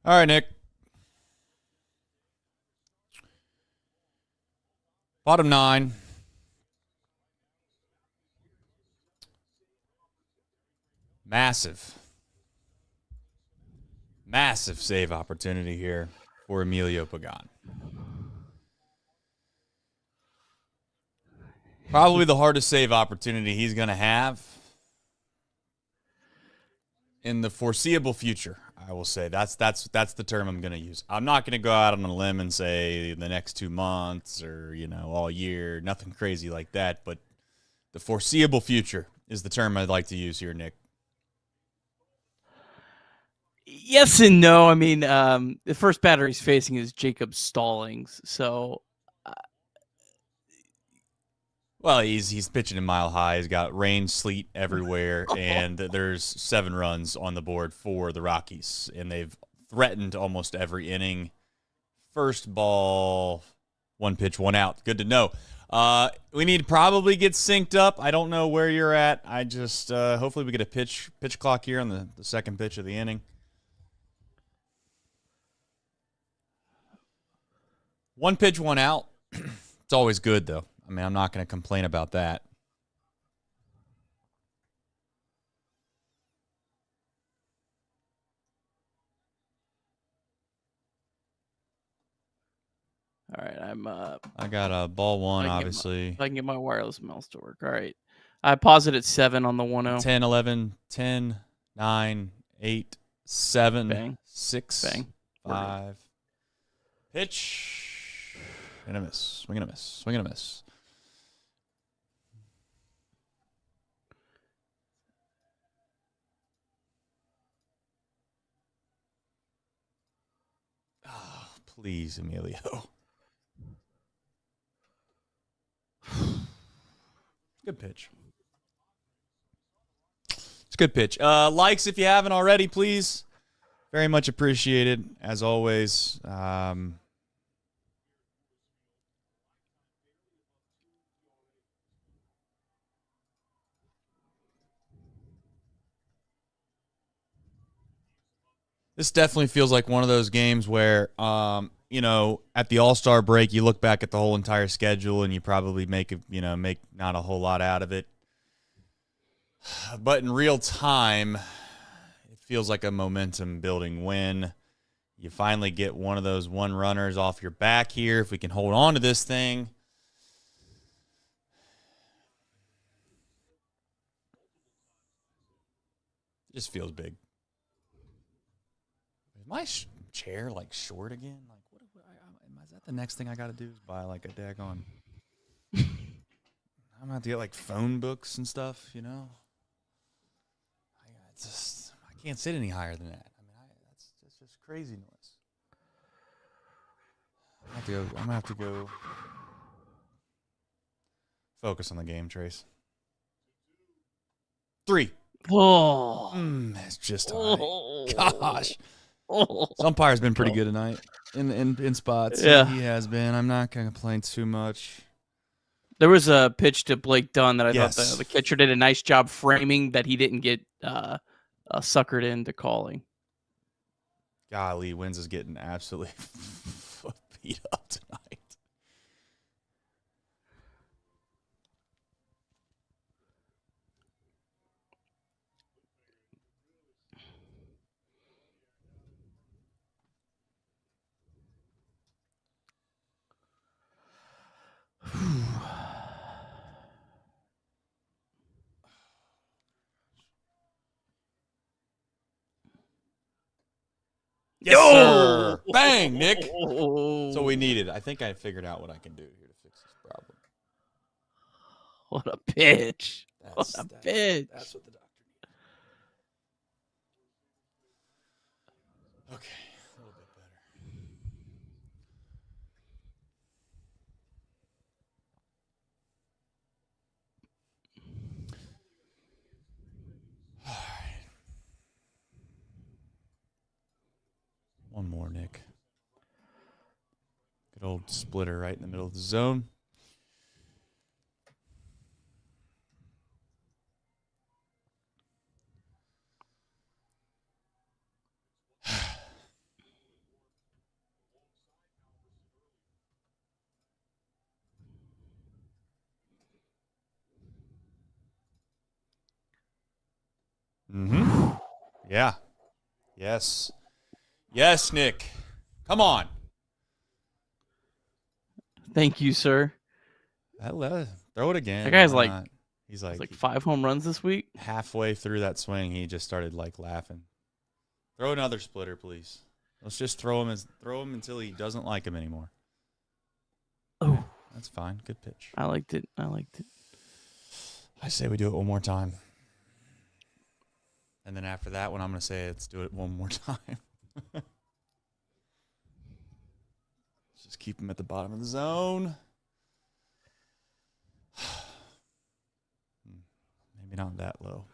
All right, Nick. Bottom 9. Massive save opportunity here for Emilio Pagan. Probably the hardest save opportunity he's going to have in the foreseeable future. I will say that's the term I'm going to use. I'm not going to go out on a limb and say the next 2 months or all year, nothing crazy like that. But the foreseeable future is the term I'd like to use here, Nick. Yes and no. I mean, the first batter he's facing is Jacob Stallings, so. Well, he's pitching in Mile High. He's got rain, sleet everywhere, and there's 7 runs on the board for the Rockies, and they've threatened almost every inning. First ball, 1 pitch, 1 out. Good to know. We need to probably get synced up. I don't know where you're at. I just hopefully we get a pitch clock here on the second pitch of the inning. 1 pitch, 1 out. It's always good, though. I mean, I'm not going to complain about that. All right, I got a ball 1, obviously. If I can get my wireless mouse to work. All right. I paused it at 7 on the 1-0. 10, 11, 10, 9, 8, 7, Bang. 6, Bang. 5. Pitch. And a miss. Swing and a miss. Swing and a miss. Oh, please, Emilio. Good pitch. It's a good pitch. Likes if you haven't already, please. Very much appreciated, as always. This definitely feels like one of those games where, at the All-Star break, you look back at the whole entire schedule and you probably make not a whole lot out of it. But in real time, it feels like a momentum-building win. You finally get one of those one-runners off your back here. If we can hold on to this thing. It just feels big. Is my chair short again? Is that the next thing I got to do is buy a daggone? I'm gonna have to get phone books and stuff, I can't sit any higher than that. I mean, that's just crazy noise. I'm gonna have to go focus on the game, Trace. 3. Oh. It's just high. Gosh. This umpire's been pretty good tonight in spots. Yeah. He has been. I'm not going to complain too much. There was a pitch to Blake Dunn that I Yes. thought the catcher did a nice job framing that he didn't get suckered into calling. Golly, Wins is getting absolutely beat up tonight. Yes, sir. Bang, Nick. That's what we needed. I think I figured out what I can do here to fix this problem. What a pitch. What a pitch. That's what the doctor needed. Okay, a little bit better. All right. One more, Nick. Good old splitter right in the middle of the zone. Yeah. Yes. Yes, Nick. Come on. Thank you, sir. Throw it again. That guy's he's like 5 home runs this week. Halfway through that swing, he just started like laughing. Throw another splitter, please. Let's just throw him until he doesn't like him anymore. Oh, that's fine. Good pitch. I liked it. I say we do it one more time. And then after that one, I'm going to say let's do it one more time. Let's just keep him at the bottom of the zone. Maybe not that low.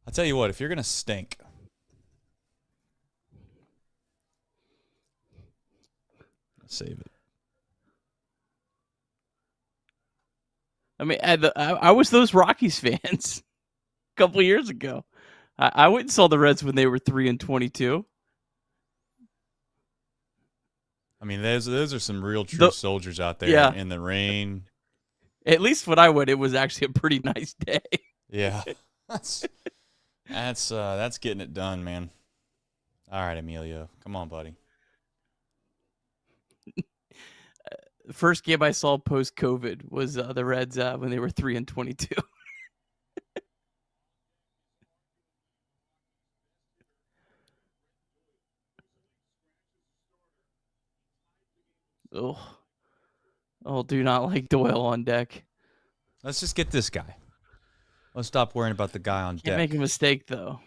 I'll tell you what, if you're going to stink, save it. I mean, I was those Rockies fans a couple of years ago. I went and saw the Reds when they were 3-22. I mean, those are some real true soldiers out there in the rain. At least when I went, it was actually a pretty nice day. Yeah, that's getting it done, man. All right, Emilio, come on, buddy. The first game I saw post-COVID was the Reds when they were 3-22. Oh, do not like Doyle on deck. Let's just get this guy. Let's stop worrying about the guy on deck. Can't make a mistake though.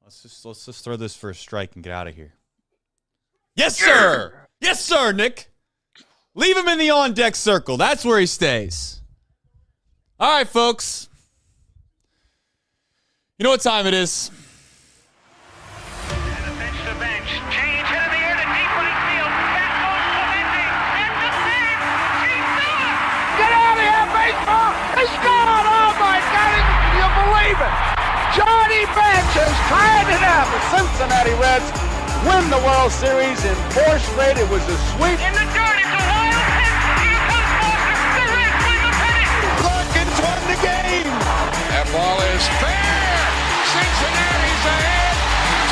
Let's just throw this for a strike and get out of here. Yes, sir. Yes, sir, Nick. Leave him in the on-deck circle. That's where he stays. All right, folks. You know what time it is? And a bench to bench. Change hit in the air to deep right field. That goes Clemente. And the save. He's done. Get out of here, baseball. He's gone. Oh, my God. Can you believe it? Johnny Bench has tied it up. The Cincinnati Reds win the World Series in 4 straight. It was a sweep. In the dirt. It's a wild pitch. Here comes Foster. The Reds win the pennant. Hawkins won the game. That ball is fair. Cincinnati's ahead.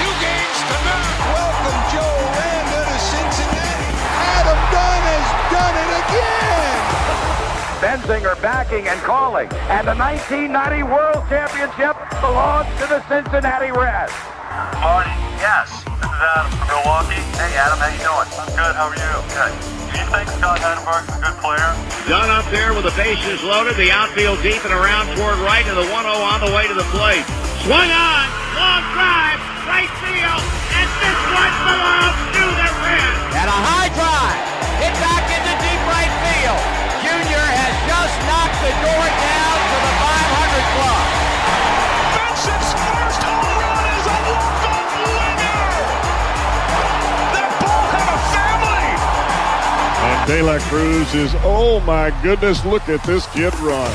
2 games to none. Welcome, Joe Orlando to Cincinnati. Adam Dunn has done it again. Benzinger backing and calling. And the 1990 World Championship belongs to the Cincinnati Reds. Marty, yes. This is Adam from Milwaukee. Hey, Adam, how you doing? I'm good. How are you? Good. Do you think Scott Hatterberg's a good player? Dunn up there with the bases loaded, the outfield deep and around toward right, and the 1-0 on the way to the plate. Swung on, long drive, right field, and this one belongs to the Reds. And a high drive, hit back into deep right field. Junior has just knocked the door down to the 500 club. Benson's first home run is a walk-off winner. That ball had a family. And De La Cruz is, oh my goodness, look at this kid run.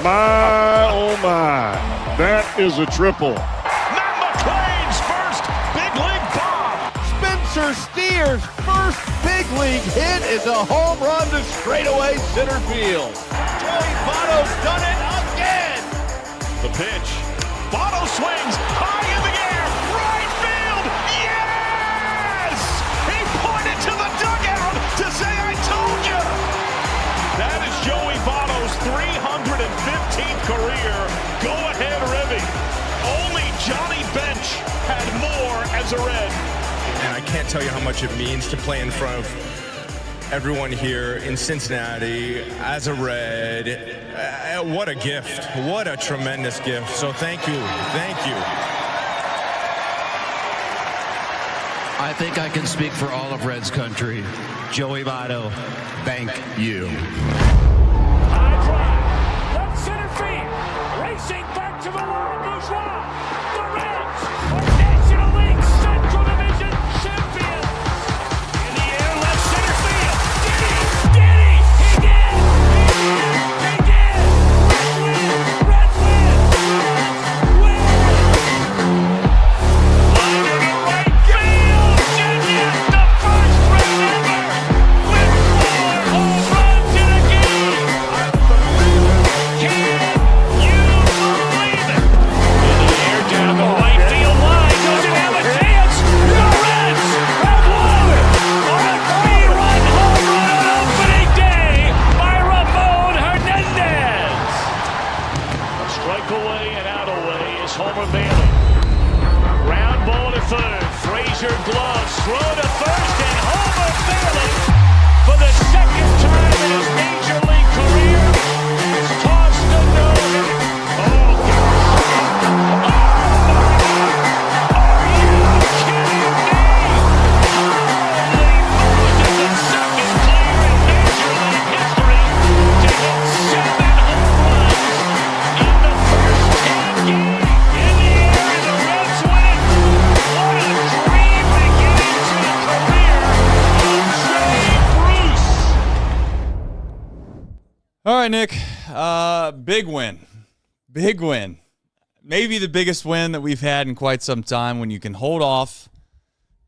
My, oh my, that is a triple. Matt McClain's first big league bomb. Spencer Steer's first big league hit is a home run to straightaway center field. Joey Votto's done it again. The pitch. Votto swings high in the air. Right field. Yes! He pointed to the dugout to say, I told you. That is Joey Votto's 315th career go-ahead ribby. Only Johnny Bench had more as a Red. And I can't tell you how much it means to play in front of everyone here in Cincinnati as a Red. What a gift. What a tremendous gift. So thank you. Thank you. I think I can speak for all of Reds country. Joey Votto, thank you. High drive, left center field, racing back to the world bourgeois. The Reds are National League Central Division champions. In the air, left center field. Did he? He did! He did! Reds win! Reds win! Line to right field. Genius, the first Red ever. All right, Nick. Big win. Big win. Maybe the biggest win that we've had in quite some time. When you can hold off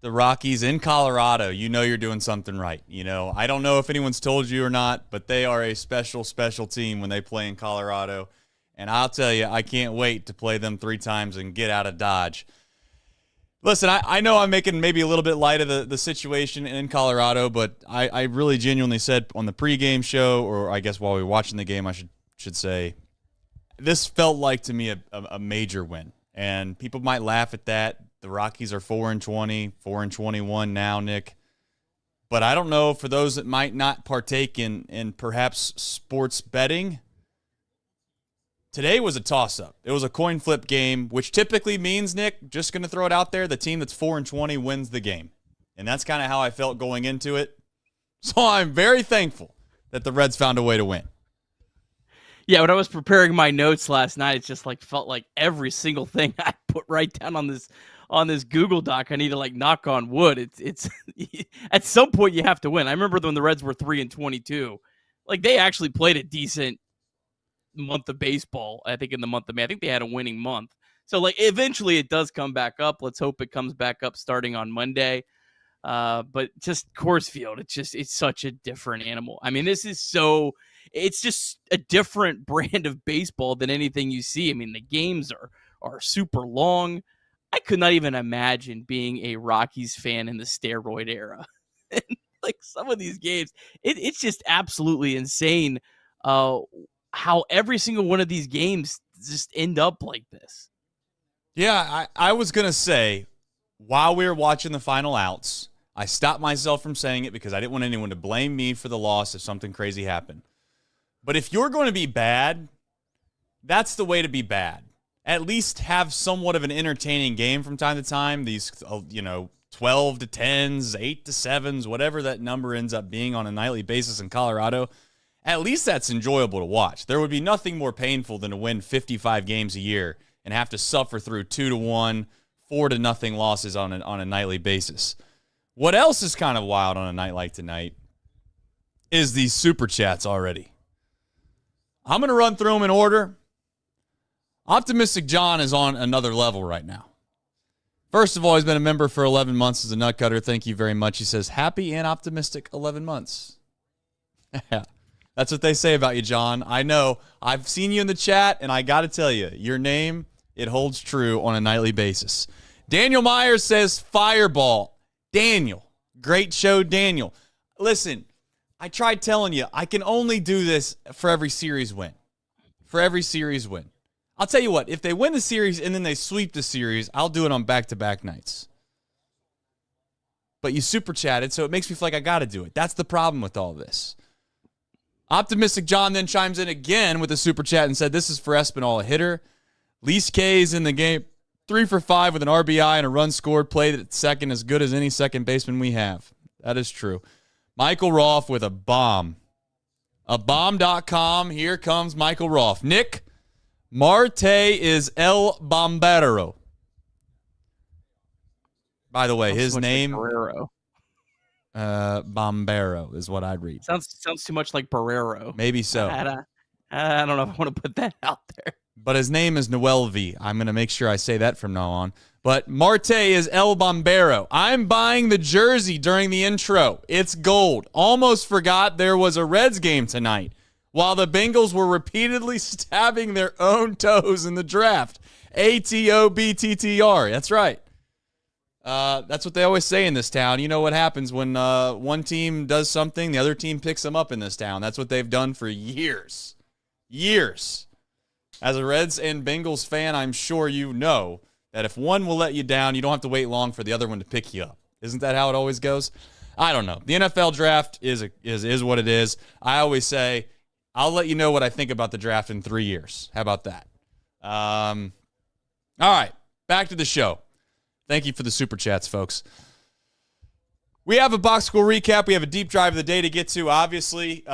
the Rockies in Colorado, you know you're doing something right. You know, I don't know if anyone's told you or not, but they are a special, special team when they play in Colorado. And I'll tell you, I can't wait to play them 3 times and get out of Dodge. Listen, I know I'm making maybe a little bit light of the situation in Colorado, but I really genuinely said on the pregame show, or I guess while we were watching the game, I should say, this felt like to me a major win. And people might laugh at that. The Rockies are 4-20, 4-21 now, Nick. But I don't know, for those that might not partake in perhaps sports betting, today was a toss-up. It was a coin flip game, which typically means, Nick, just going to throw it out there, the team that's 4-20 wins the game. And that's kind of how I felt going into it. So I'm very thankful that the Reds found a way to win. Yeah, when I was preparing my notes last night, it just felt like every single thing I put right down on this Google Doc, I need to knock on wood. It's at some point you have to win. I remember when the Reds were 3-22, they actually played a decent month of baseball. I think in the month of May, I think they had a winning month. So eventually it does come back up. Let's hope it comes back up starting on Monday. But just Coors Field, it's such a different animal. I mean, it's just a different brand of baseball than anything you see. I mean, the games are super long. I could not even imagine being a Rockies fan in the steroid era. Some of these games, it's just absolutely insane how every single one of these games just end up like this. Yeah, I was going to say, while we were watching the final outs, I stopped myself from saying it because I didn't want anyone to blame me for the loss if something crazy happened. But if you're going to be bad, that's the way to be bad. At least have somewhat of an entertaining game from time to time. These, 12 to 10s, 8 to 7s, whatever that number ends up being on a nightly basis in Colorado, at least that's enjoyable to watch. There would be nothing more painful than to win 55 games a year and have to suffer through 2-1, 4-0 losses on a nightly basis. What else is kind of wild on a night like tonight is these super chats already. I'm going to run through them in order. Optimistic John is on another level right now. First of all, he's been a member for 11 months as a nutcutter. Thank you very much. He says, happy and optimistic 11 months. Yeah, that's what they say about you, John. I know. I've seen you in the chat, and I got to tell you, your name, it holds true on a nightly basis. Daniel Myers says, Fireball. Daniel. Great show, Daniel. Listen, I tried telling you, I can only do this for every series win. For every series win. I'll tell you what, if they win the series and then they sweep the series, I'll do it on back-to-back nights. But you super chatted, so it makes me feel like I got to do it. That's the problem with all this. Optimistic John then chimes in again with a super chat and said, this is for Espinal, a hitter. Least K's in the game, 3 for 5 with an RBI and a run scored, played at second as good as any second baseman we have. That is true. Michael Roth with a bomb. A bomb.com. Here comes Michael Roth. Nick, Marte is El Bombero. By the way, his name, Bombero is what I'd read. Sounds too much like Barrero. Maybe so. I don't know if I want to put that out there. But his name is Noel V. I'm going to make sure I say that from now on. But Marte is El Bombero. I'm buying the jersey during the intro. It's gold. Almost forgot there was a Reds game tonight, while the Bengals were repeatedly stabbing their own toes in the draft. ATOBTTR. That's right. That's what they always say in this town. You know what happens when one team does something, the other team picks them up in this town. That's what they've done for years. Years. As a Reds and Bengals fan, I'm sure you know that if one will let you down, you don't have to wait long for the other one to pick you up. Isn't that how it always goes? I don't know. The NFL draft is what it is. I always say, I'll let you know what I think about the draft in 3 years. How about that? All right, back to the show. Thank you for the super chats, folks. We have a box score recap. We have a deep drive of the day to get to, obviously.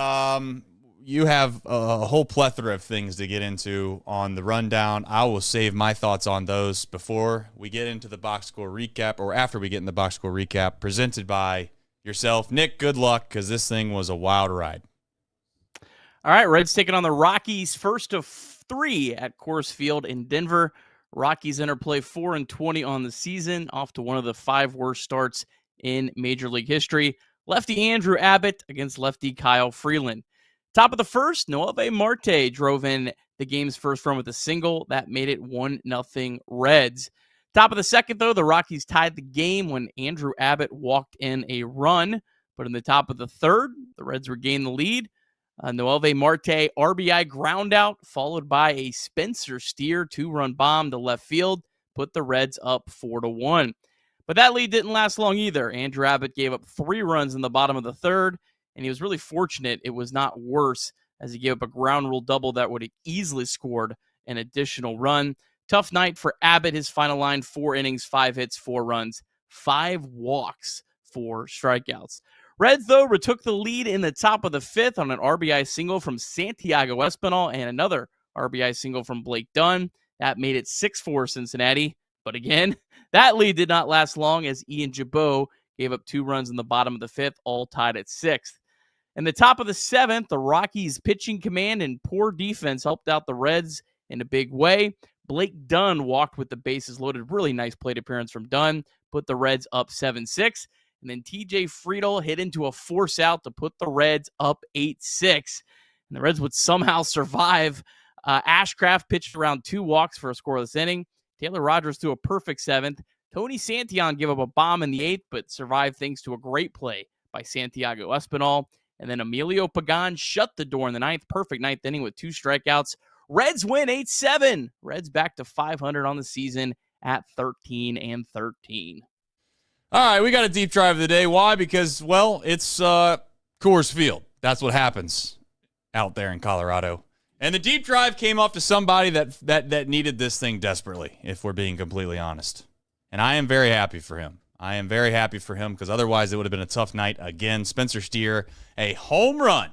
You have a whole plethora of things to get into on the rundown. I will save my thoughts on those before we get into the box score recap, or after we get in the box score recap, presented by yourself. Nick, good luck, because this thing was a wild ride. All right, Reds taking on the Rockies, first of 3 at Coors Field in Denver. Rockies interplay 4-20 on the season, off to one of the 5 worst starts in Major League history. Lefty Andrew Abbott against lefty Kyle Freeland. Top of the first, Noelvi Marte drove in the game's first run with a single. That made it 1-0 Reds. Top of the second, though, the Rockies tied the game when Andrew Abbott walked in a run. But in the top of the third, the Reds regained the lead. Noelvi Marte RBI ground out, followed by a Spencer Steer 2-run bomb to left field, put the Reds up 4-1. But that lead didn't last long either. Andrew Abbott gave up 3 runs in the bottom of the third, and he was really fortunate it was not worse, as he gave up a ground rule double that would have easily scored an additional run. Tough night for Abbott. His final line, 4 innings, 5 hits, 4 runs, 5 walks, 4 strikeouts. Reds, though, retook the lead in the top of the 5th on an RBI single from Santiago Espinal and another RBI single from Blake Dunn. That made it 6-4 Cincinnati. But again, that lead did not last long, as Ian Jabot gave up 2 runs in the bottom of the 5th, all tied at 6th. In the top of the 7th, the Rockies' pitching command and poor defense helped out the Reds in a big way. Blake Dunn walked with the bases loaded. Really nice plate appearance from Dunn. Put the Reds up 7-6. And then TJ Friedel hit into a force out to put the Reds up 8-6. And the Reds would somehow survive. Ashcraft pitched around 2 walks for a scoreless inning. Taylor Rogers threw a perfect 7th. Tony Santillan gave up a bomb in the 8th, but survived thanks to a great play by Santiago Espinal. And then Emilio Pagan shut the door in the 9th. Perfect 9th inning with 2 strikeouts. Reds win 8-7. Reds back to 500 on the season at 13-13. All right, we got a deep drive of the day. Why? Because, well, it's Coors Field. That's what happens out there in Colorado. And the deep drive came off to somebody that needed this thing desperately, if we're being completely honest. And I am very happy for him. I am very happy for him, because otherwise it would have been a tough night again. Spencer Steer, a home run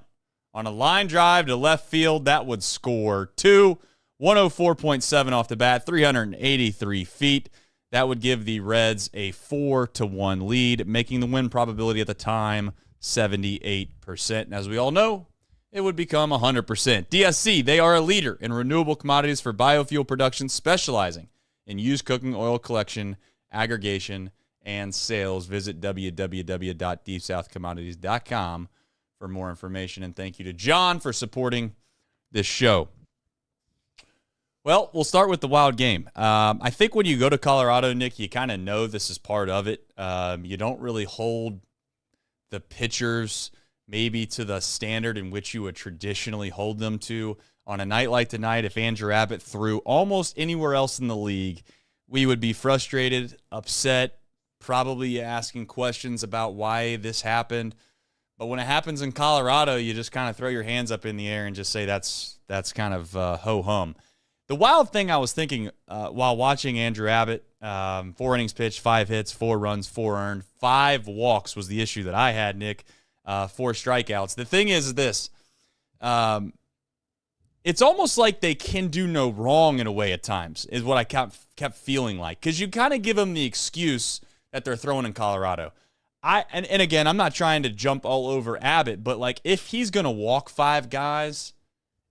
on a line drive to left field. That would score 2, 104.7 off the bat, 383 feet. That would give the Reds a 4-1 lead, making the win probability at the time 78%. And as we all know, it would become 100%. DSC, they are a leader in renewable commodities for biofuel production, specializing in used cooking oil collection, aggregation, and sales. Visit www.deepsouthcommodities.com for more information. And thank you to John for supporting this show. Well, we'll start with the wild game. I think when you go to Colorado, Nick, you kind of know this is part of it. You don't really hold the pitchers maybe to the standard in which you would traditionally hold them to. On a night like tonight, if Andrew Abbott threw almost anywhere else in the league, we would be frustrated, upset, probably asking questions about why this happened. But when it happens in Colorado, you just kind of throw your hands up in the air and just say that's kind of ho-hum. The wild thing I was thinking while watching Andrew Abbott, 4 innings pitched, 5 hits, 4 runs, 4 earned, 5 walks was the issue that I had, Nick, 4 strikeouts. The thing is this, it's almost like they can do no wrong in a way at times, is what I kept feeling like, because you kind of give them the excuse that they're throwing in Colorado. And again, I'm not trying to jump all over Abbott, but like if he's going to walk 5 guys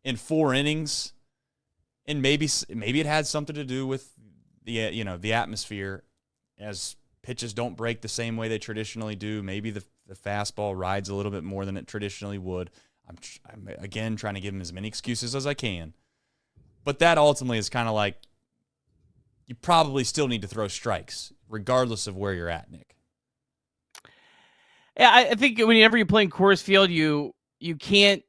in 4 innings, and maybe it had something to do with the atmosphere, as pitches don't break the same way they traditionally do. Maybe the fastball rides a little bit more than it traditionally would. I'm again trying to give him as many excuses as I can. But that ultimately is kind of like, you probably still need to throw strikes, regardless of where you're at, Nick. Yeah, I think whenever you're playing Coors Field, you can't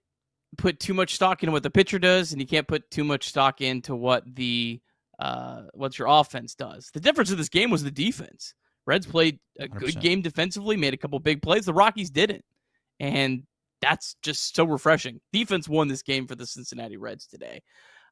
put too much stock into what the pitcher does, and you can't put too much stock into what your offense does. The difference in this game was the defense. Reds played a 100%. good game defensively, made a couple big plays. The Rockies didn't, and that's just so refreshing. Defense won this game for the Cincinnati Reds today.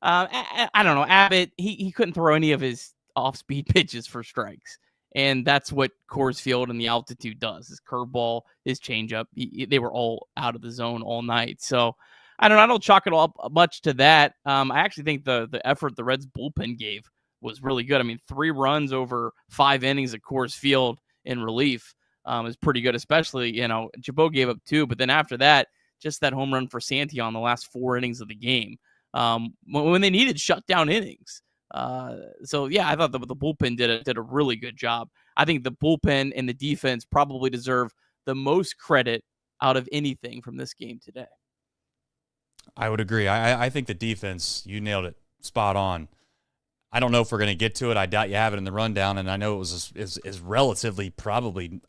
I don't know. Abbott, he couldn't throw any of his off-speed pitches for strikes, and that's what Coors Field and the altitude does. His curveball, his changeup, they were all out of the zone all night. So I don't chalk it all up much to that. I actually think the effort the Reds bullpen gave was really good. I mean, 3 runs over 5 innings at Coors Field in relief is pretty good, especially, Jabot gave up 2, but then after that, just that home run for Santi on the last 4 innings of the game when they needed shutdown innings. So yeah, I thought the bullpen did a really good job. I think the bullpen and the defense probably deserve the most credit out of anything from this game today. I would agree. I think the defense, you nailed it spot on. I don't know if we're going to get to it. I doubt you have it in the rundown, and I know it is relatively probably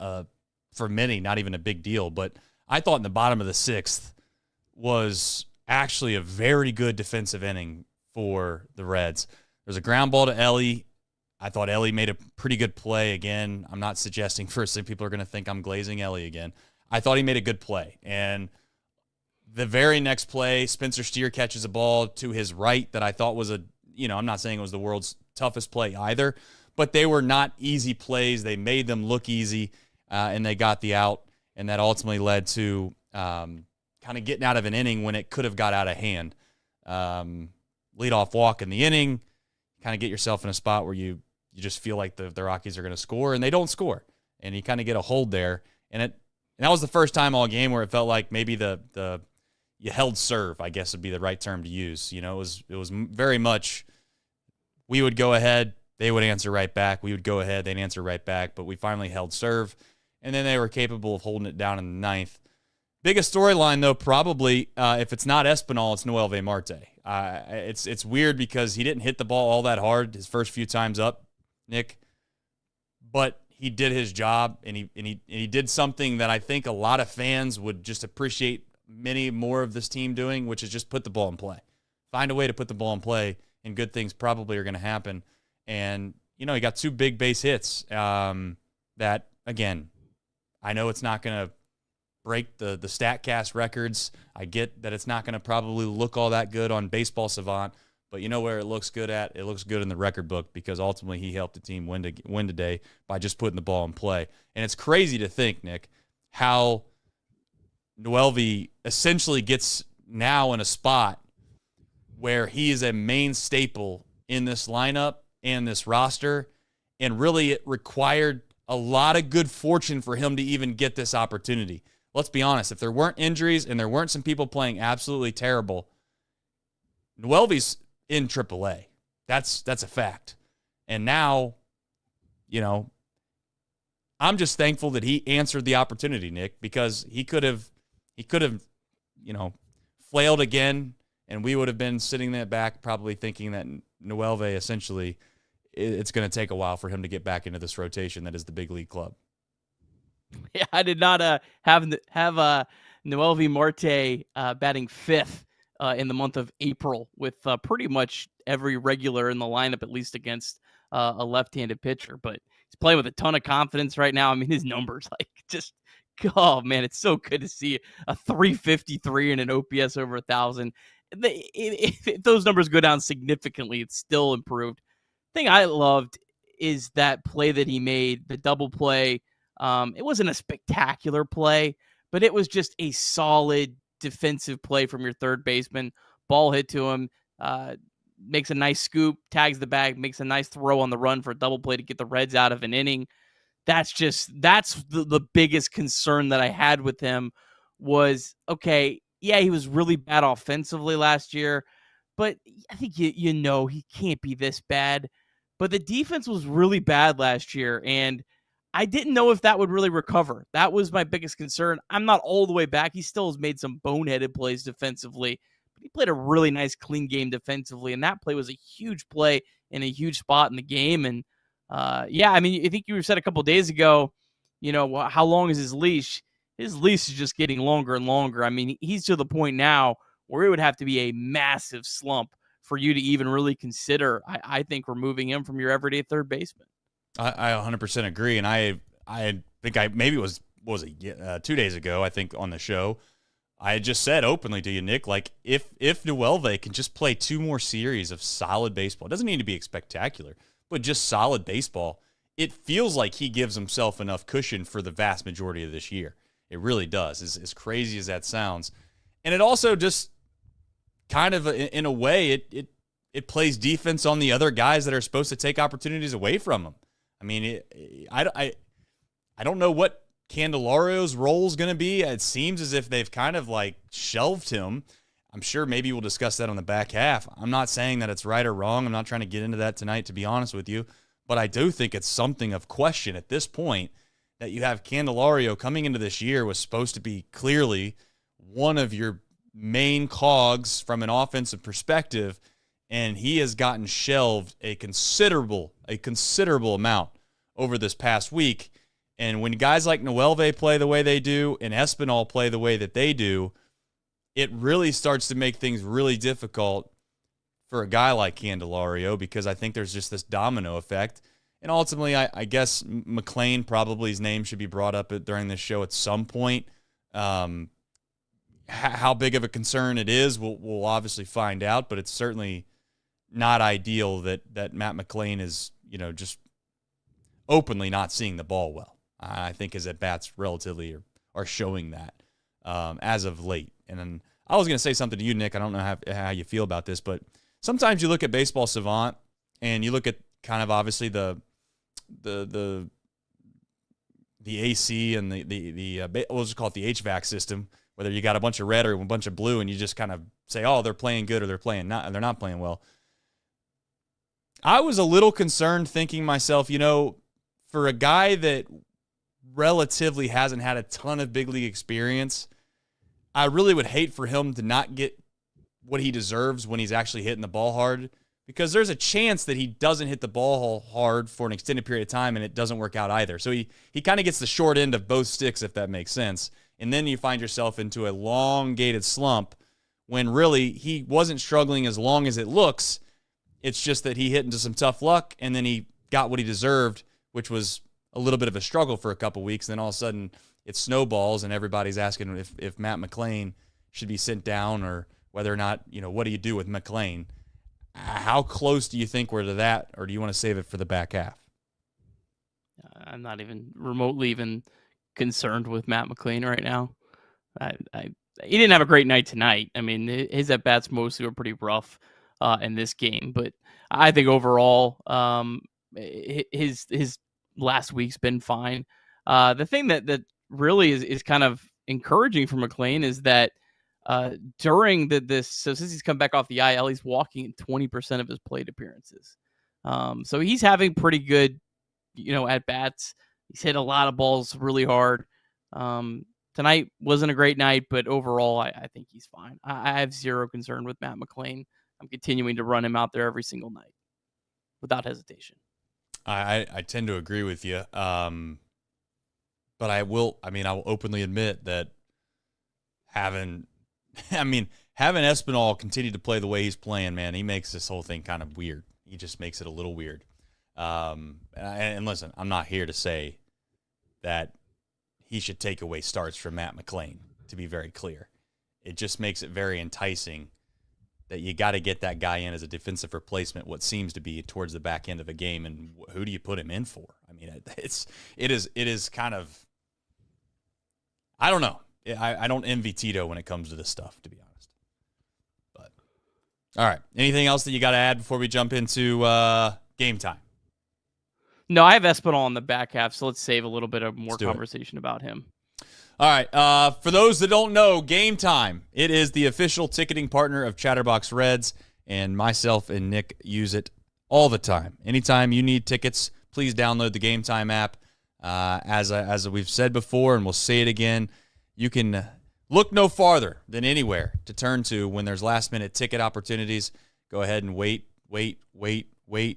for many not even a big deal, but I thought in the bottom of the 6th was actually a very good defensive inning for the Reds. There's a ground ball to Elly. I thought Elly made a pretty good play again. I'm not suggesting firstly people are going to think I'm glazing Elly again. I thought he made a good play. And the very next play, Spencer Steer catches a ball to his right that I thought was I'm not saying it was the world's toughest play either, but they were not easy plays. They made them look easy, and they got the out, and that ultimately led to kind of getting out of an inning when it could have got out of hand. Leadoff walk in the inning, kind of get yourself in a spot where you just feel like the Rockies are going to score, and they don't score. And you kind of get a hold there. And that was the first time all game where it felt like maybe you held serve, I guess would be the right term to use. It was very much we would go ahead, they would answer right back. We would go ahead, they'd answer right back. But we finally held serve, and then they were capable of holding it down in the 9th. Biggest storyline, though, probably, if it's not Espinal, it's Noelvi Marte. It's weird because he didn't hit the ball all that hard his first few times up, Nick, but he did his job, and he did something that I think a lot of fans would just appreciate many more of this team doing, which is just put the ball in play. Find a way to put the ball in play, and good things probably are going to happen. And, he got 2 big base hits that, again, I know it's not going to break the StatCast records. I get that it's not going to probably look all that good on Baseball Savant, but you know where it looks good at? It looks good in the record book because ultimately he helped the team win today by just putting the ball in play. And it's crazy to think, Nick, how Noelvi essentially gets now in a spot where he is a main staple in this lineup and this roster, and really it required a lot of good fortune for him to even get this opportunity. Let's be honest, if there weren't injuries and there weren't some people playing absolutely terrible, Noelvi's in AAA. That's a fact. And now, I'm just thankful that he answered the opportunity, Nick, because he could have, flailed again, and we would have been sitting there back probably thinking that Noelvi essentially, it's going to take a while for him to get back into this rotation that is the big league club. Yeah, I did not have Noelvi Marte batting 5th in the month of April with pretty much every regular in the lineup, at least against a left-handed pitcher. But he's playing with a ton of confidence right now. I mean, his numbers, oh man, it's so good to see a 353 and an OPS over 1,000. If those numbers go down significantly, it's still improved. The thing I loved is that play that he made, the double play. It wasn't a spectacular play, but it was just a solid defensive play from your third baseman. Ball hit to him, makes a nice scoop, tags the bag, makes a nice throw on the run for a double play to get the Reds out of an inning. That's the biggest concern that I had with him was, okay, yeah, he was really bad offensively last year, but I think he can't be this bad. But the defense was really bad last year, and I didn't know if that would really recover. That was my biggest concern. I'm not all the way back. He still has made some boneheaded plays defensively, but he played a really nice, clean game defensively, and that play was a huge play in a huge spot in the game. And I think you said a couple of days ago, how long is his leash? His leash is just getting longer and longer. I mean, he's to the point now where it would have to be a massive slump for you to even really consider, I think, removing him from your everyday third baseman. I 100% agree, and I think maybe it was 2 days ago, I think, on the show, I had just said openly to you, Nick, like, if Noelvi can just play 2 more series of solid baseball, it doesn't need to be spectacular, but just solid baseball, it feels like he gives himself enough cushion for the vast majority of this year. It really does, as crazy as that sounds. And it also just kind of, in a way, it plays defense on the other guys that are supposed to take opportunities away from him. I mean, I don't know what Candelario's role is going to be. It seems as if they've kind of like shelved him. I'm sure maybe we'll discuss that on the back half. I'm not saying that it's right or wrong. I'm not trying to get into that tonight, to be honest with you. But I do think it's something of question at this point that you have Candelario coming into this year was supposed to be clearly one of your main cogs from an offensive perspective, and he has gotten shelved a considerable amount over this past week. And when guys like Noelve play the way they do and Espinal play the way that they do, it really starts to make things really difficult for a guy like Candelario, because I think there's just this domino effect. And ultimately, I guess McLean, probably his name should be brought up during this show at some point. How big of a concern it is, we'll obviously find out, but it's certainly not ideal that Matt McLean is, just openly not seeing the ball well. I think his at-bats relatively are showing that as of late. And then I was going to say something to you, Nick. I don't know how you feel about this, but sometimes you look at Baseball Savant and you look at kind of obviously the AC and we'll just call it the HVAC system, whether you got a bunch of red or a bunch of blue, and you just kind of say, oh, they're playing good or they're not playing well. I was a little concerned thinking myself, for a guy that relatively hasn't had a ton of big league experience, I really would hate for him to not get what he deserves when he's actually hitting the ball hard, because there's a chance that he doesn't hit the ball hard for an extended period of time and it doesn't work out either. So he kind of gets the short end of both sticks, if that makes sense. And then you find yourself into a elongated slump when really he wasn't struggling as long as it looks. It's just that he hit into some tough luck and then he got what he deserved, which was a little bit of a struggle for a couple weeks. Then all of a sudden it snowballs and everybody's asking if Matt McLean should be sent down, or whether or not, what do you do with McLean? How close do you think we're to that, or do you want to save it for the back half? I'm not even remotely even concerned with Matt McLean right now. He didn't have a great night tonight. I mean, his at-bats mostly were pretty rough in this game, but I think overall his last week's been fine. The thing that really is kind of encouraging for McLean is that during so since he's come back off the IL, he's walking in 20% of his plate appearances. So he's having pretty good, at bats. He's hit a lot of balls really hard. Tonight wasn't a great night, but overall, I think he's fine. I have zero concern with Matt McLean. I'm continuing to run him out there every single night without hesitation. I tend to agree with you. But I will openly admit that having Espinal continue to play the way he's playing, man, he makes this whole thing kind of weird. He just makes it a little weird. And listen, I'm not here to say that he should take away starts from Matt McLean, to be very clear. It just makes it very enticing that you got to get that guy in as a defensive replacement, what seems to be towards the back end of a game, and who do you put him in for? I mean, it is kind of, I don't know. I don't envy Tito when it comes to this stuff, to be honest. But all right, anything else that you got to add before we jump into game time? No, I have Espinal on the back half, so let's save a little bit of more conversation about him. All right, for those that don't know, Game Time. It is the official ticketing partner of Chatterbox Reds, and myself and Nick use it all the time. Anytime you need tickets, please download the Game Time app. As we've said before, and we'll say it again, you can look no farther than anywhere to turn to when there's last-minute ticket opportunities. Go ahead and wait,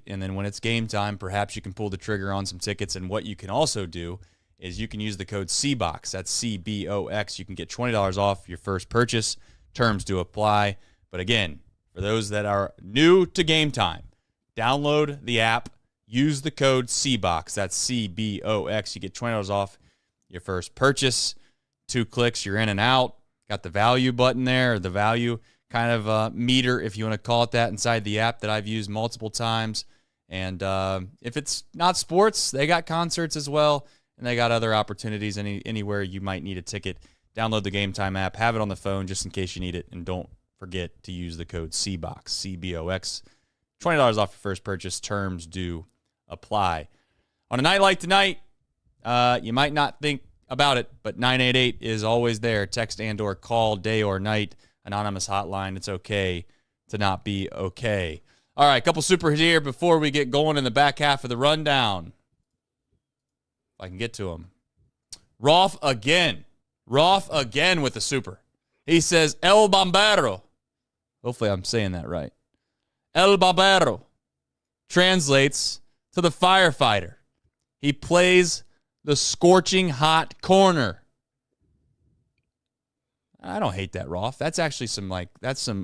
and then when it's game time, perhaps you can pull the trigger on some tickets. And what you can also do is you can use the code CBOX. That's CBOX. You can get $20 off your first purchase. Terms do apply. But again, for those that are new to Game Time, download the app. Use the code CBOX. That's CBOX. You get $20 off your first purchase. 2 clicks, you're in and out. Got the value button there, or the value kind of meter, if you want to call it that, inside the app that I've used multiple times. And if it's not sports, they got concerts as well, and they got other opportunities anywhere you might need a ticket. Download the Game Time app, have it on the phone just in case you need it, and don't forget to use the code CBOX, CBOX. $20 off your first purchase. Terms do apply. On a night like tonight, you might not think about it, but 988 is always there. Text and or call day or night. Anonymous hotline. It's okay to not be okay. All right, couple supers here before we get going in the back half of the rundown. If I can get to them. Rolf again with the super. He says, El Bombero. Hopefully I'm saying that right. El Bombero translates to the firefighter. He plays the scorching hot corner. I don't hate that, Rolf. That's actually some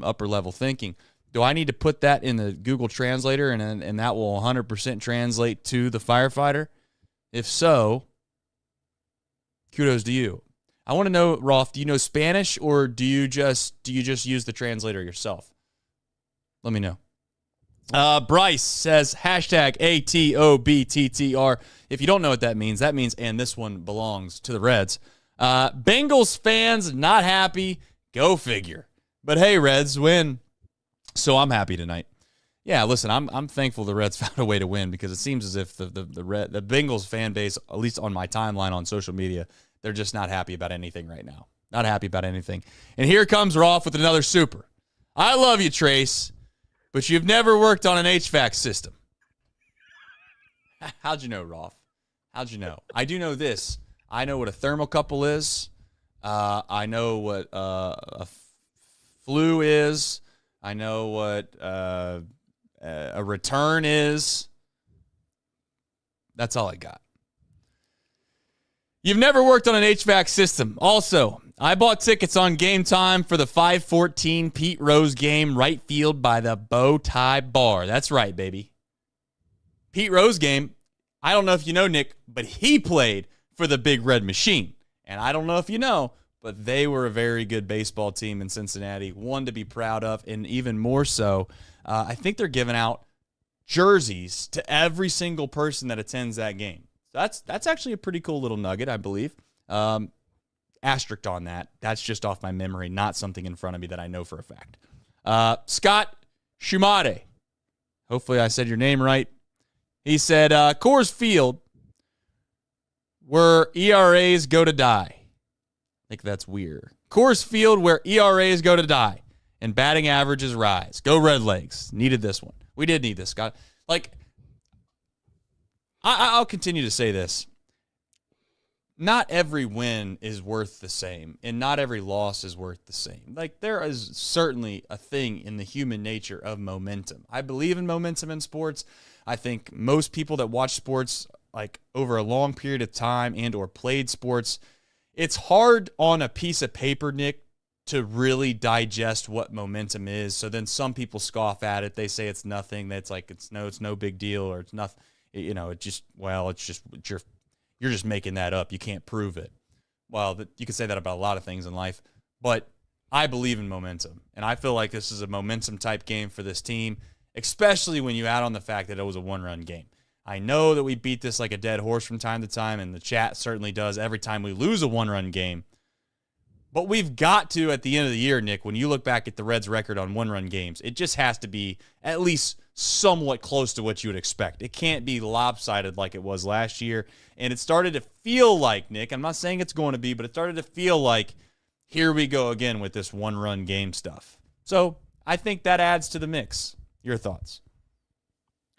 upper level thinking. Do I need to put that in the Google Translator and that will 100% translate to the firefighter? If so, kudos to you. I want to know, Rolf, do you know Spanish or do you just use the translator yourself? Let me know. Bryce says hashtag ATOBTTR. If you don't know what that means, and this one belongs to the Reds. Bengals fans not happy. Go figure. But hey, Reds win. So I'm happy tonight. Yeah, listen, I'm thankful the Reds found a way to win because it seems as if the Bengals fan base, at least on my timeline on social media, they're just not happy about anything right now. Not happy about anything. And here comes Rolf with another super. I love you, Trace, but you've never worked on an HVAC system. How'd you know, Rolf? How'd you know? I do know this. I know what a thermocouple is. I know what a flue is. I know what a return is. That's all I got. You've never worked on an HVAC system. Also, I bought tickets on Game Time for the 5:14 Pete Rose game, right field by the Bow Tie Bar. That's right, baby. Pete Rose game, I don't know if you know, Nick, but he played for the Big Red Machine. And I don't know if you know, but they were a very good baseball team in Cincinnati, one to be proud of, and even more so, I think they're giving out jerseys to every single person that attends that game. That's actually a pretty cool little nugget, I believe. Asterisk on that. That's just off my memory, not something in front of me that I know for a fact. Scott Shumate. Hopefully I said your name right. He said, Coors Field, where ERAs go to die. I think that's weird. Coors Field, where ERAs go to die and batting averages rise. Go Red Legs. Needed this one. We did need this, Scott. I'll continue to say this. Not every win is worth the same, and not every loss is worth the same. There is certainly a thing in the human nature of momentum. I believe in momentum in sports. I think most people that watch sports over a long period of time and or played sports, it's hard on a piece of paper, Nick, to really digest what momentum is. So then some people scoff at it. They say it's nothing. That's it's no big deal, or it's nothing. You're just making that up. You can't prove it. Well, you can say that about a lot of things in life, but I believe in momentum, and I feel like this is a momentum type game for this team, especially when you add on the fact that it was a one-run game. I know that we beat this like a dead horse from time to time, and the chat certainly does every time we lose a one-run game. But we've got to, at the end of the year, Nick, when you look back at the Reds' record on one-run games, it just has to be at least somewhat close to what you would expect. It can't be lopsided like it was last year. And it started to feel like, Nick, I'm not saying it's going to be, but it started to feel like, here we go again with this one-run game stuff. So I think that adds to the mix. Your thoughts?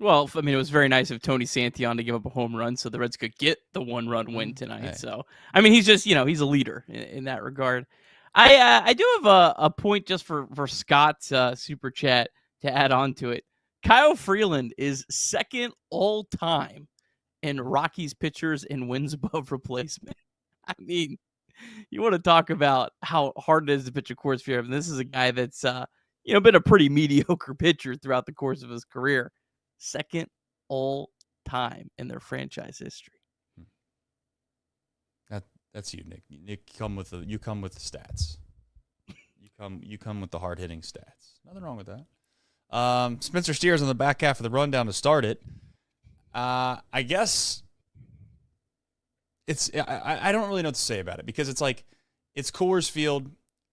Well, I mean, it was very nice of Tony Santillan to give up a home run so the Reds could get the one-run win tonight. Right. So, I mean, he's just, he's a leader in that regard. I do have a point just for Scott's super chat to add on to it. Kyle Freeland is second all-time in Rockies pitchers in wins above replacement. I mean, you want to talk about how hard it is to pitch a Coors Field. And this is a guy that's, been a pretty mediocre pitcher throughout the course of his career. Second all time in their franchise history. That's you, Nick. Nick, you come with the stats. You come with the hard hitting stats. Nothing wrong with that. Spencer Steers on the back half of the rundown to start it. I guess I don't really know what to say about it because it's Coors Field.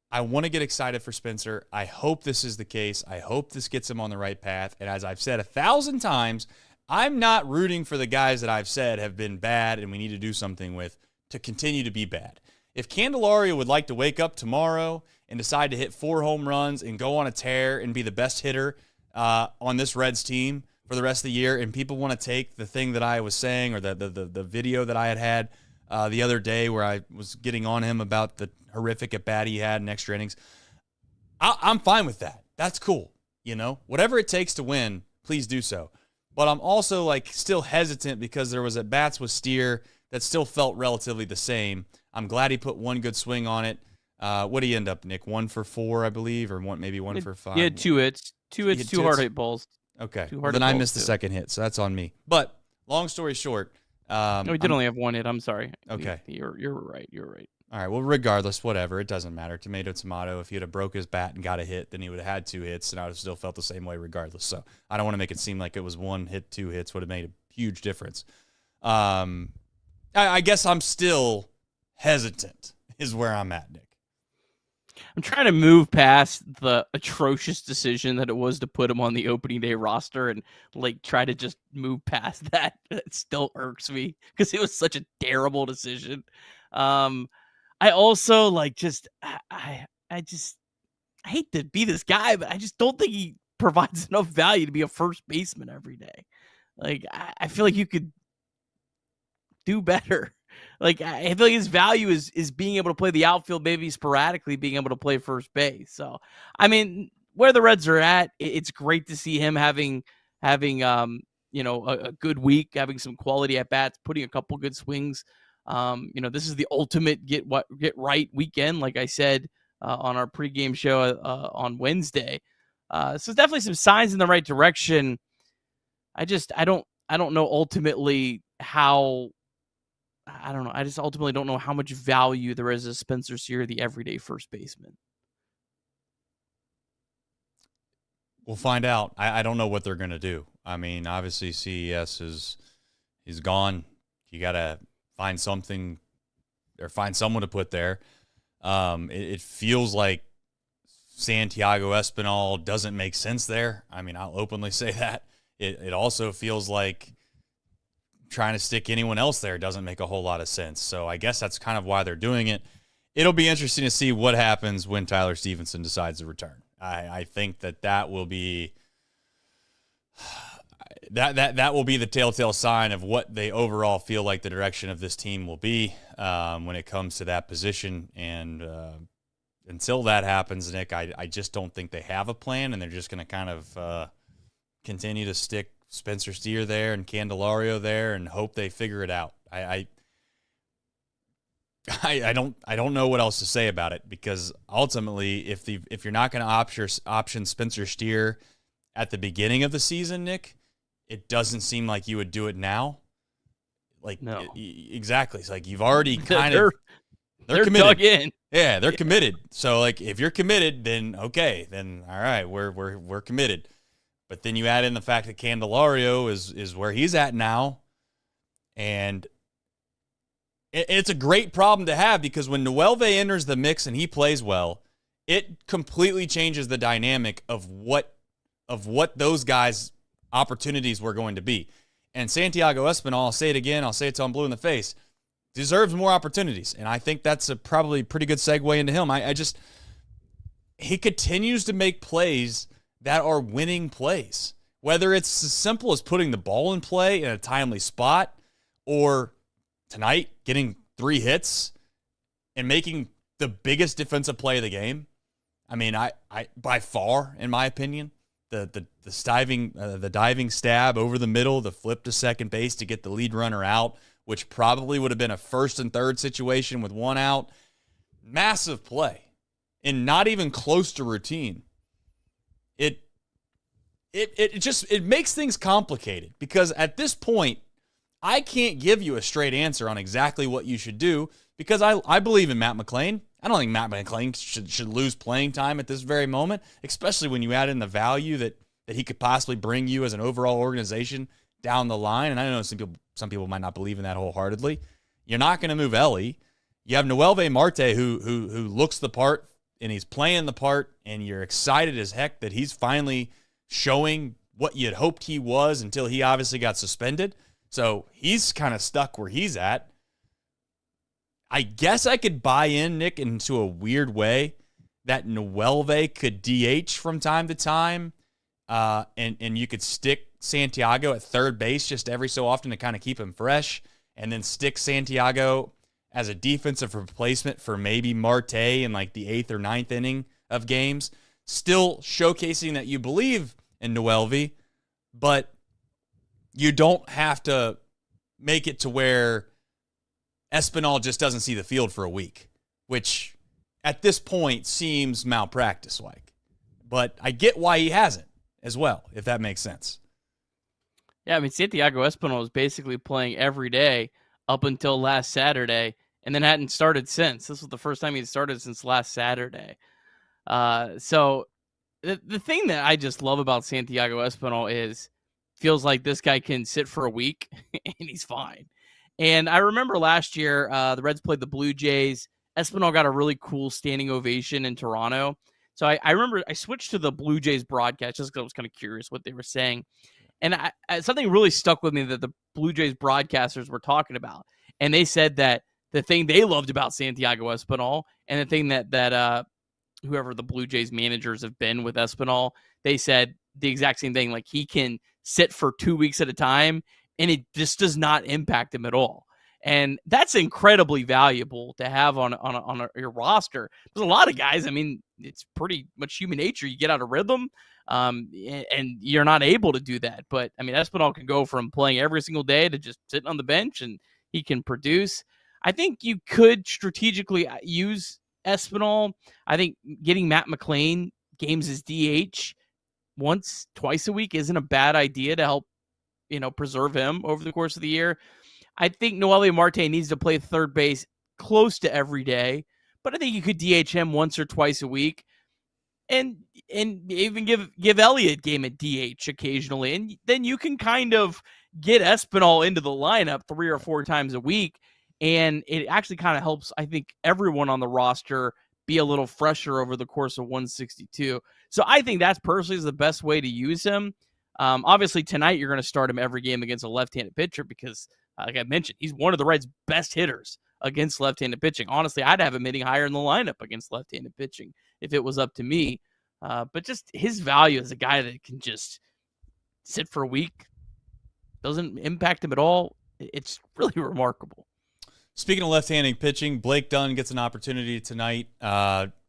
I want to get excited for Spencer. I hope this is the case. I hope this gets him on the right path. And as I've said 1,000 times, I'm not rooting for the guys that I've said have been bad and we need to do something with to continue to be bad. If Candelario would like to wake up tomorrow and decide to hit 4 home runs and go on a tear and be the best hitter on this Reds team for the rest of the year, and people want to take the thing that I was saying or the video that I had the other day where I was getting on him about the horrific at-bat he had in extra innings, I'm fine with that. That's cool. Whatever it takes to win, please do so. But I'm also still hesitant because there was at-bats with Steer that still felt relatively the same. I'm glad he put one good swing on it. What did he end up, Nick? 1 for 4, I believe, or maybe 1 for 5? He had 2 hits. 2 hits, 2 hard hit balls. Okay. Then I missed the second hit, so that's on me. But long story short. No, he did only have 1 hit. I'm sorry. Okay. You're right. You're right. All right. Well, regardless, whatever. It doesn't matter. Tomato. If he had broke his bat and got a hit, then he would have had 2 hits, and I would have still felt the same way regardless. So I don't want to make it seem like it was 1 hit, 2 hits would have made a huge difference. I guess I'm still hesitant is where I'm at, Nick. I'm trying to move past the atrocious decision that it was to put him on the opening day roster and try to just move past that. It still irks me because it was such a terrible decision. I also I hate to be this guy, but I just don't think he provides enough value to be a first baseman every day. I feel like you could do better. I feel like his value is being able to play the outfield, maybe sporadically being able to play first base. So, I mean, where the Reds are at, it's great to see him having a good week, having some quality at bats, putting a couple good swings. This is the ultimate get right weekend, like I said on our pregame show on Wednesday. So definitely some signs in the right direction. I don't know ultimately how. I don't know. I just ultimately don't know how much value there is as Spencer Steer, the everyday first baseman. We'll find out. I don't know what they're going to do. I mean, obviously CES is gone. You got to find something or find someone to put there. It feels like Santiago Espinal doesn't make sense there. I mean, I'll openly say that. It also feels like trying to stick anyone else there doesn't make a whole lot of sense. So I guess that's kind of why they're doing it. It'll be interesting to see what happens when Tyler Stevenson decides to return. I think that will be that will be the telltale sign of what they overall feel like the direction of this team will be when it comes to that position. And until that happens, Nick, I just don't think they have a plan, and they're just going to kind of continue to stick Spencer Steer there and Candelario there and hope they figure it out. I don't know what else to say about it, because ultimately if you're not going to option Spencer Steer at the beginning of the season, Nick, it doesn't seem like you would do it now. No. Exactly. It's you've already they're committed. Dug in. Yeah, they're committed. So if you're committed, then okay, then all right, we're committed. But then you add in the fact that Candelario is where he's at now, and it's a great problem to have, because when Noelve enters the mix and he plays well, it completely changes the dynamic of what those guys' opportunities were going to be. And Santiago Espinal, I'll say it again, I'll say it till I'm blue in the face, deserves more opportunities. And I think that's a probably pretty good segue into him. He continues to make plays that are winning plays, whether it's as simple as putting the ball in play in a timely spot, or tonight getting 3 hits and making the biggest defensive play of the game. I mean, I by far, in my opinion, the diving stab over the middle, the flip to second base to get the lead runner out, which probably would have been a 1st and 3rd situation with 1 out. Massive play and not even close to routine. It makes things complicated, because at this point, I can't give you a straight answer on exactly what you should do, because I believe in Matt McClain. I don't think Matt McClain should lose playing time at this very moment, especially when you add in the value that he could possibly bring you as an overall organization down the line. And I know some people might not believe in that wholeheartedly. You're not going to move Elly. You have Noelve Marte who looks the part, and he's playing the part, and you're excited as heck that he's finally showing what you'd hoped he was until he obviously got suspended. So he's kind of stuck where he's at. I guess I could buy in, Nick, into a weird way that Noelve could DH from time to time, and you could stick Santiago at third base just every so often to kind of keep him fresh, and then stick Santiago as a defensive replacement for maybe Marte in like the 8th or 9th inning of games, still showcasing that you believe in Noelve, but you don't have to make it to where Espinal just doesn't see the field for a week, which at this point seems malpractice-like. But I get why he hasn't as well, if that makes sense. Yeah, I mean, Santiago Espinal was basically playing every day up until last Saturday, and then hadn't started since. This was the first time he'd started since last Saturday. So the thing that I just love about Santiago Espinal is feels like this guy can sit for a week and he's fine. And I remember last year, the Reds played the Blue Jays. Espinal got a really cool standing ovation in Toronto. So I remember I switched to the Blue Jays broadcast just because I was kind of curious what they were saying. And something really stuck with me that the Blue Jays broadcasters were talking about. And they said that the thing they loved about Santiago Espinal and the thing that whoever the Blue Jays managers have been with Espinal, they said the exact same thing. Like, he can sit for 2 weeks at a time and it just does not impact him at all. And that's incredibly valuable to have on your roster. There's a lot of guys, I mean, it's pretty much human nature. You get out of rhythm, and you're not able to do that. But, I mean, Espinal can go from playing every single day to just sitting on the bench, and he can produce. I think you could strategically use Espinal. I think getting Matt McLain games as DH once, twice a week isn't a bad idea to help, preserve him over the course of the year. I think Noelvi Marte needs to play third base close to every day, but I think you could DH him once or twice a week, and even give Elly a game at DH occasionally, and then you can kind of get Espinal into the lineup 3 or 4 times a week, and it actually kind of helps, I think, everyone on the roster be a little fresher over the course of 162. So I think that's personally is the best way to use him. Obviously, tonight you're going to start him every game against a left-handed pitcher because, like I mentioned, he's one of the Reds' best hitters against left-handed pitching. Honestly, I'd have him hitting higher in the lineup against left-handed pitching if it was up to me. But just his value as a guy that can just sit for a week, doesn't impact him at all. It's really remarkable. Speaking of left-handed pitching, Blake Dunn gets an opportunity tonight,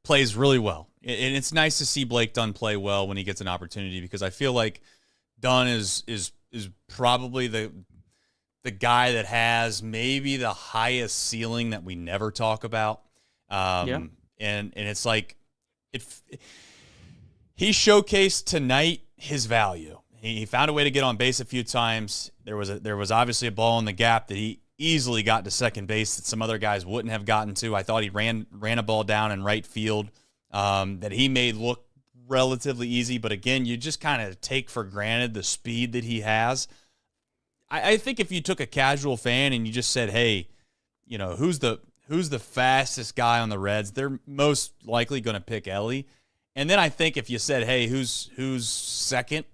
plays really well. And it's nice to see Blake Dunn play well when he gets an opportunity because I feel like Dunn is probably the guy that has maybe the highest ceiling that we never talk about. And it's like he showcased tonight his value. He found a way to get on base a few times. There was obviously a ball in the gap that he easily got to second base that some other guys wouldn't have gotten to. I thought he ran a ball down in right field that he made look relatively easy, but again, you just kind of take for granted the speed that he has. I think if you took a casual fan and you just said, hey, who's the fastest guy on the Reds, they're most likely going to pick Elly. And then I think if you said, hey, who's second,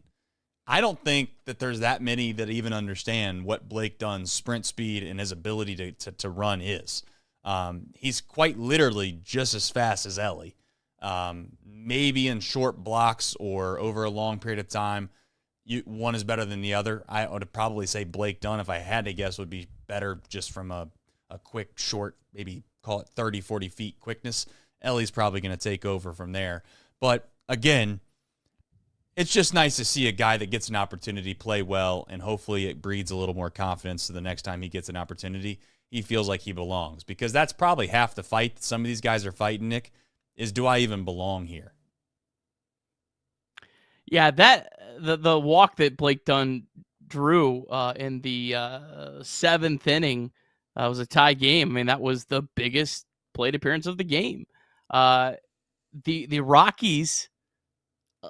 I don't think that there's that many that even understand what Blake Dunn's sprint speed and his ability to run is. He's quite literally just as fast as Elly. Maybe in short blocks or over a long period of time, one is better than the other. I would probably say Blake Dunn, if I had to guess, would be better just from a quick, short, maybe call it 30, 40 feet quickness. Elly's probably going to take over from there. But again, it's just nice to see a guy that gets an opportunity play well, and hopefully it breeds a little more confidence so the next time he gets an opportunity, he feels like he belongs. Because that's probably half the fight that some of these guys are fighting, Nick, is do I even belong here? Yeah, the walk that Blake Dunn drew in the 7th inning was a tie game. I mean, that was the biggest plate appearance of the game. The Rockies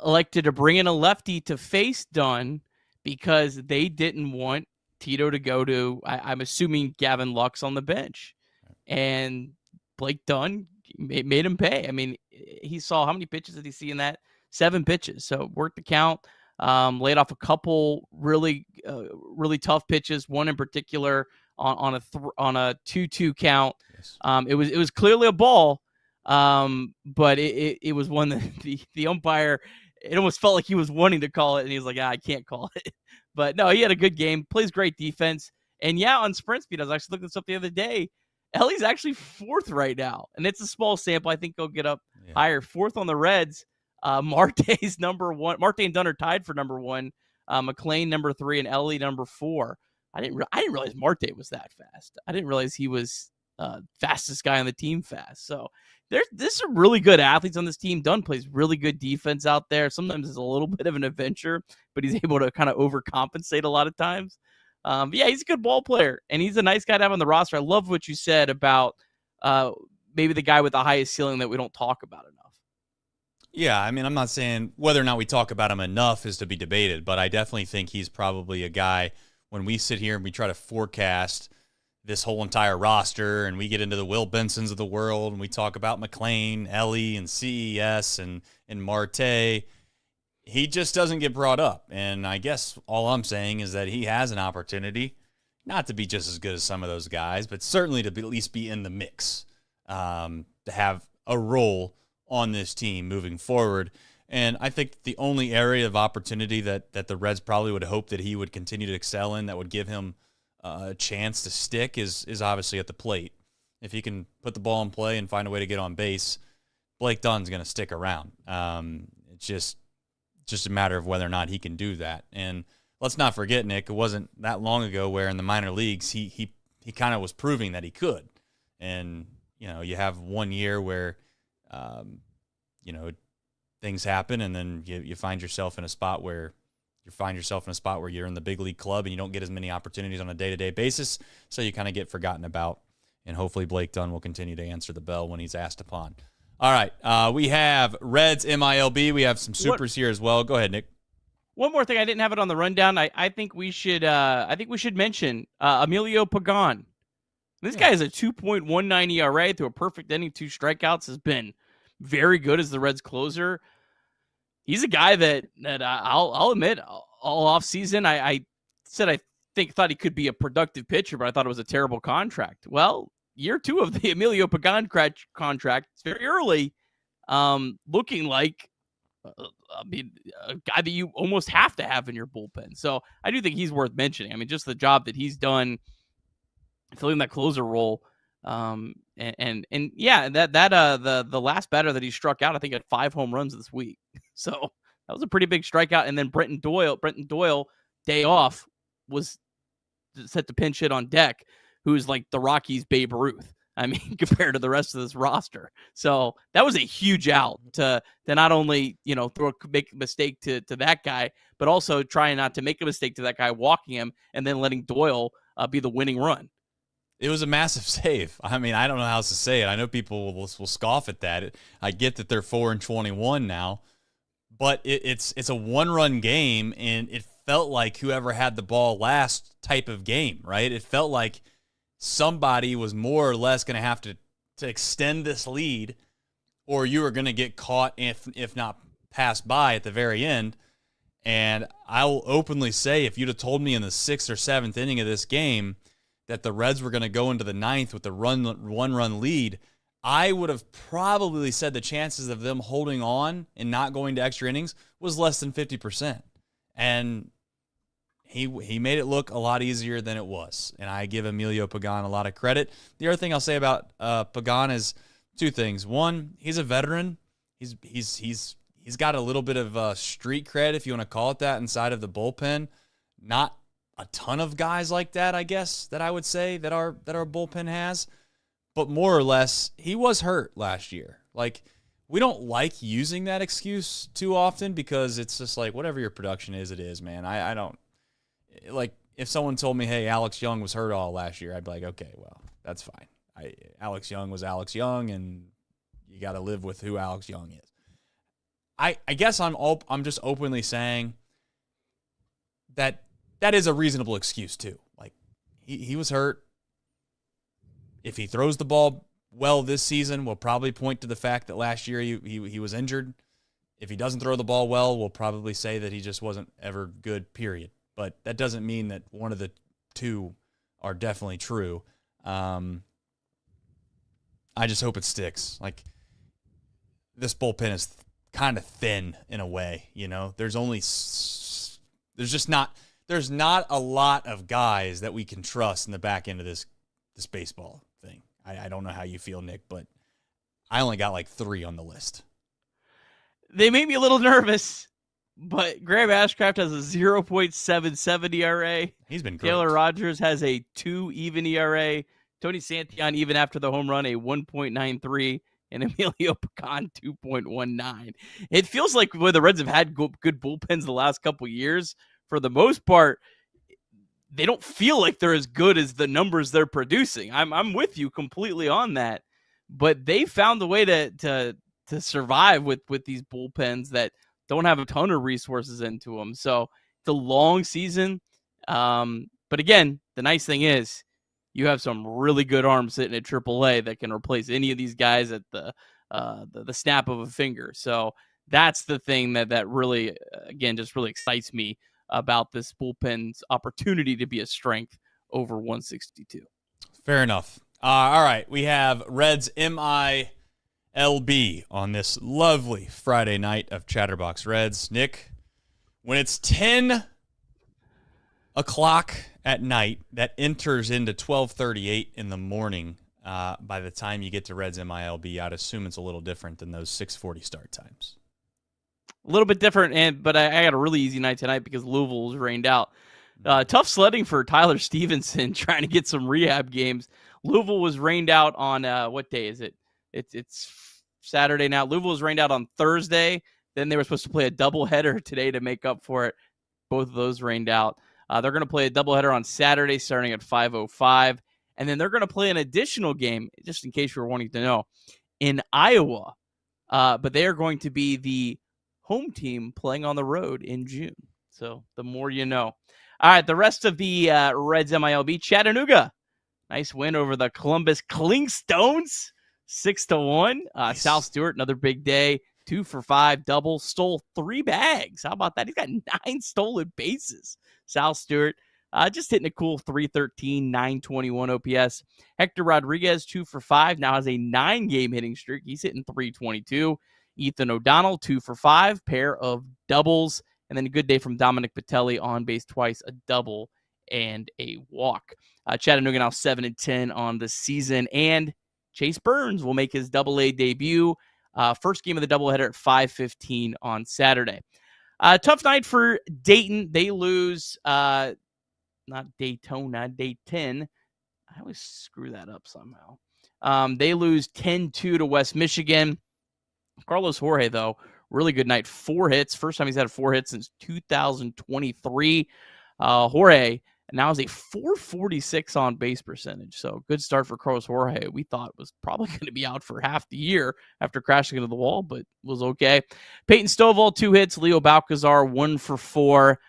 elected to bring in a lefty to face Dunn because they didn't want Tito to go to, I'm assuming, Gavin Lux on the bench. And Blake Dunn made him pay. I mean, he saw, how many pitches did he see in that? 7 pitches. So worked the count, laid off a couple really tough pitches. One in particular, on a 2-2 count. Yes. It was clearly a ball, but it was one that the umpire, it almost felt like he was wanting to call it, and he was like, I can't call it. But no, he had a good game, plays great defense. And yeah, on sprint speed, I was actually looking this up the other day. Elly's actually 4th right now, and it's a small sample. I think he'll get up higher. 4th on the Reds. Marte's number 1. Marte and Dunn are tied for number 1. McLean number 3, and Elly number 4. I didn't realize Marte was that fast. I didn't realize he was fastest guy on the team fast. So there's some really good athletes on this team. Dunn plays really good defense out there. Sometimes it's a little bit of an adventure, but he's able to kind of overcompensate a lot of times. But yeah, he's a good ball player, and he's a nice guy to have on the roster. I love what you said about maybe the guy with the highest ceiling that we don't talk about enough. Yeah, I mean, I'm not saying whether or not we talk about him enough is to be debated, but I definitely think he's probably a guy when we sit here and we try to forecast this whole entire roster and we get into the Will Bensons of the world and we talk about McLean, Elly, and CES and Marte. He just doesn't get brought up. And I guess all I'm saying is that he has an opportunity, not to be just as good as some of those guys, but certainly to at least be in the mix, to have a role on this team moving forward. And I think the only area of opportunity that the Reds probably would hope that he would continue to excel in, that would give him a chance to stick, is obviously at the plate. If he can put the ball in play and find a way to get on base, Blake Dunn's going to stick around. It's just a matter of whether or not he can do that. And let's not forget, Nick, it wasn't that long ago where in the minor leagues he kind of was proving that he could. And you have 1 year where things happen, and then you find yourself in a spot where you're in the big league club and you don't get as many opportunities on a day-to-day basis, so you kind of get forgotten about. And hopefully Blake Dunn will continue to answer the bell when he's asked upon. All right, we have Reds MILB. We have some supers here as well. Go ahead, Nick. One more thing, I didn't have it on the rundown. I think we should mention Emilio Pagan. This guy has a 2.19 ERA through a perfect inning, 2 strikeouts, has been very good as the Reds closer. He's a guy that I'll admit, all off season I said thought he could be a productive pitcher, but I thought it was a terrible contract. Well, year 2 of the Emilio Pagan contract, it's very early, looking like a guy that you almost have to have in your bullpen. So I do think he's worth mentioning. I mean, just the job that he's done filling that closer role. And yeah, the last batter that he struck out, I think, had 5 home runs this week. So that was a pretty big strikeout. And then Brenton Doyle, day off, was set to pinch hit on deck, who's like the Rockies' Babe Ruth. I mean, compared to the rest of this roster. So that was a huge out to not only, make a mistake to that guy, but also trying not to make a mistake to that guy, walking him, and then letting Doyle be the winning run. It was a massive save. I mean, I don't know how else to say it. I know people will scoff at that. I get that they're 4-21 now, but it's a 1-run game, and it felt like whoever had the ball last type of game, right? It felt like somebody was more or less going to have to extend this lead, or you were going to get caught if not passed by at the very end. And I'll openly say, if you'd have told me in the 6th or 7th inning of this game that the Reds were going to go into the 9th with a 1-run lead, I would have probably said the chances of them holding on and not going to extra innings was less than 50%. And he made it look a lot easier than it was. And I give Emilio Pagan a lot of credit. The other thing I'll say about Pagan is 2 things. One, he's a veteran. He's got a little bit of street cred, if you want to call it that, inside of the bullpen. Not a ton of guys like that, I guess, that I would say that our bullpen has. But more or less, he was hurt last year. Like, we don't like using that excuse too often because it's just like, whatever your production is, it is, man. I don't, like, if someone told me, hey, Alex Young was hurt all last year, I'd be like, okay, well, that's fine. Alex Young was Alex Young, and you got to live with who Alex Young is. I guess I'm just openly saying that is a reasonable excuse too. Like, he was hurt. If he throws the ball well this season, we'll probably point to the fact that last year he was injured. If he doesn't throw the ball well, we'll probably say that he just wasn't ever good, period. But that doesn't mean that one of the two are definitely true. I just hope it sticks. Like, this bullpen is kind of thin in a way, you know. There's not a lot of guys that we can trust in the back end of this baseball thing. I don't know how you feel, Nick, but I only got like 3 on the list. They made me a little nervous, but Graham Ashcraft has a 0.77 ERA. He's been great. Taylor Rogers has a 2 even ERA. Tony Santillan, even after the home run, a 1.93. And Emilio Pagan, 2.19. It feels like where the Reds have had good bullpens the last couple years, for the most part, they don't feel like they're as good as the numbers they're producing. I'm with you completely on that. But they found a way to survive with these bullpens that don't have a ton of resources into them. So it's a long season. But again, the nice thing is you have some really good arms sitting at AAA that can replace any of these guys at the snap of a finger. So that's the thing that really, again, just really excites me about this bullpen's opportunity to be a strength over 162. Fair enough. All right, we have Reds MILB on this lovely Friday night of Chatterbox Reds. Nick, when it's 10 o'clock at night, that enters into 12:38 in the morning. By the time you get to Reds MILB, I'd assume it's a little different than those 6:40 start times. A little bit different, but I got a really easy night tonight because Louisville was rained out. Tough sledding for Tyler Stevenson trying to get some rehab games. Louisville was rained out on what day is it? It's Saturday now. Louisville was rained out on Thursday. Then they were supposed to play a doubleheader today to make up for it. Both of those rained out. They're going to play a doubleheader on Saturday starting at 5:05. And then they're going to play an additional game, just in case you were wanting to know, in Iowa. But they are going to be the home team playing on the road in June. So the more you know. All right, the rest of the Reds MILB, Chattanooga. Nice win over the Columbus Clingstones, 6-1. Nice. Sal Stewart, another big day, 2 for 5, double, stole 3 bags. How about that? He's got 9 stolen bases. Sal Stewart, just hitting a cool 313, 921 OPS. Hector Rodriguez, 2 for 5, now has a 9-game hitting streak. He's hitting 322. Ethan O'Donnell, 2 for 5, pair of doubles. And then a good day from Dominic Patelli, on base twice, a double and a walk. Chattanooga now 7-10 on the season. And Chase Burns will make his Double-A debut. First game of the doubleheader at 5:15 on Saturday. Tough night for Dayton. They lose, not Daytona, Dayton. I always screw that up somehow. They lose 10-2 to West Michigan. Carlos Jorge, though, really good night. 4 hits. First time he's had 4 hits since 2023. Jorge now has a 446 on base percentage. So good start for Carlos Jorge. We thought was probably going to be out for half the year after crashing into the wall, but was okay. Peyton Stovall, 2 hits. Leo Balcazar, 1 for 4.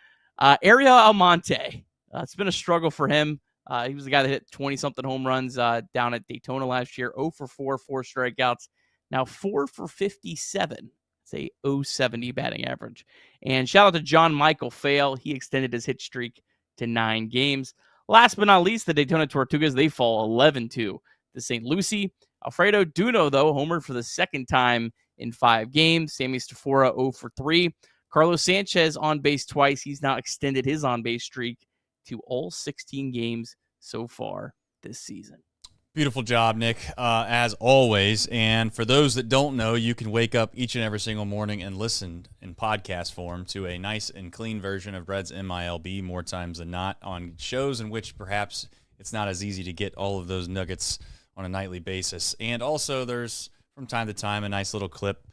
Ariel Almonte. It's been a struggle for him. He was the guy that hit 20-something home runs down at Daytona last year. 0 for 4, 4 strikeouts. Now 4 for 57. It's a 0.70 batting average. And shout out to John Michael Fail. He extended his hit streak to 9 games. Last but not least, the Daytona Tortugas, they fall 11-2 to St. Lucie. Alfredo Duno, though, homered for the second time in 5 games. Sammy Stafora, 0 for 3. Carlos Sanchez on base twice. He's now extended his on-base streak to all 16 games so far this season. Beautiful job, Nick, as always. And for those that don't know, you can wake up each and every single morning and listen in podcast form to a nice and clean version of Reds MILB more times than not on shows in which perhaps it's not as easy to get all of those nuggets on a nightly basis. And also there's, from time to time, a nice little clip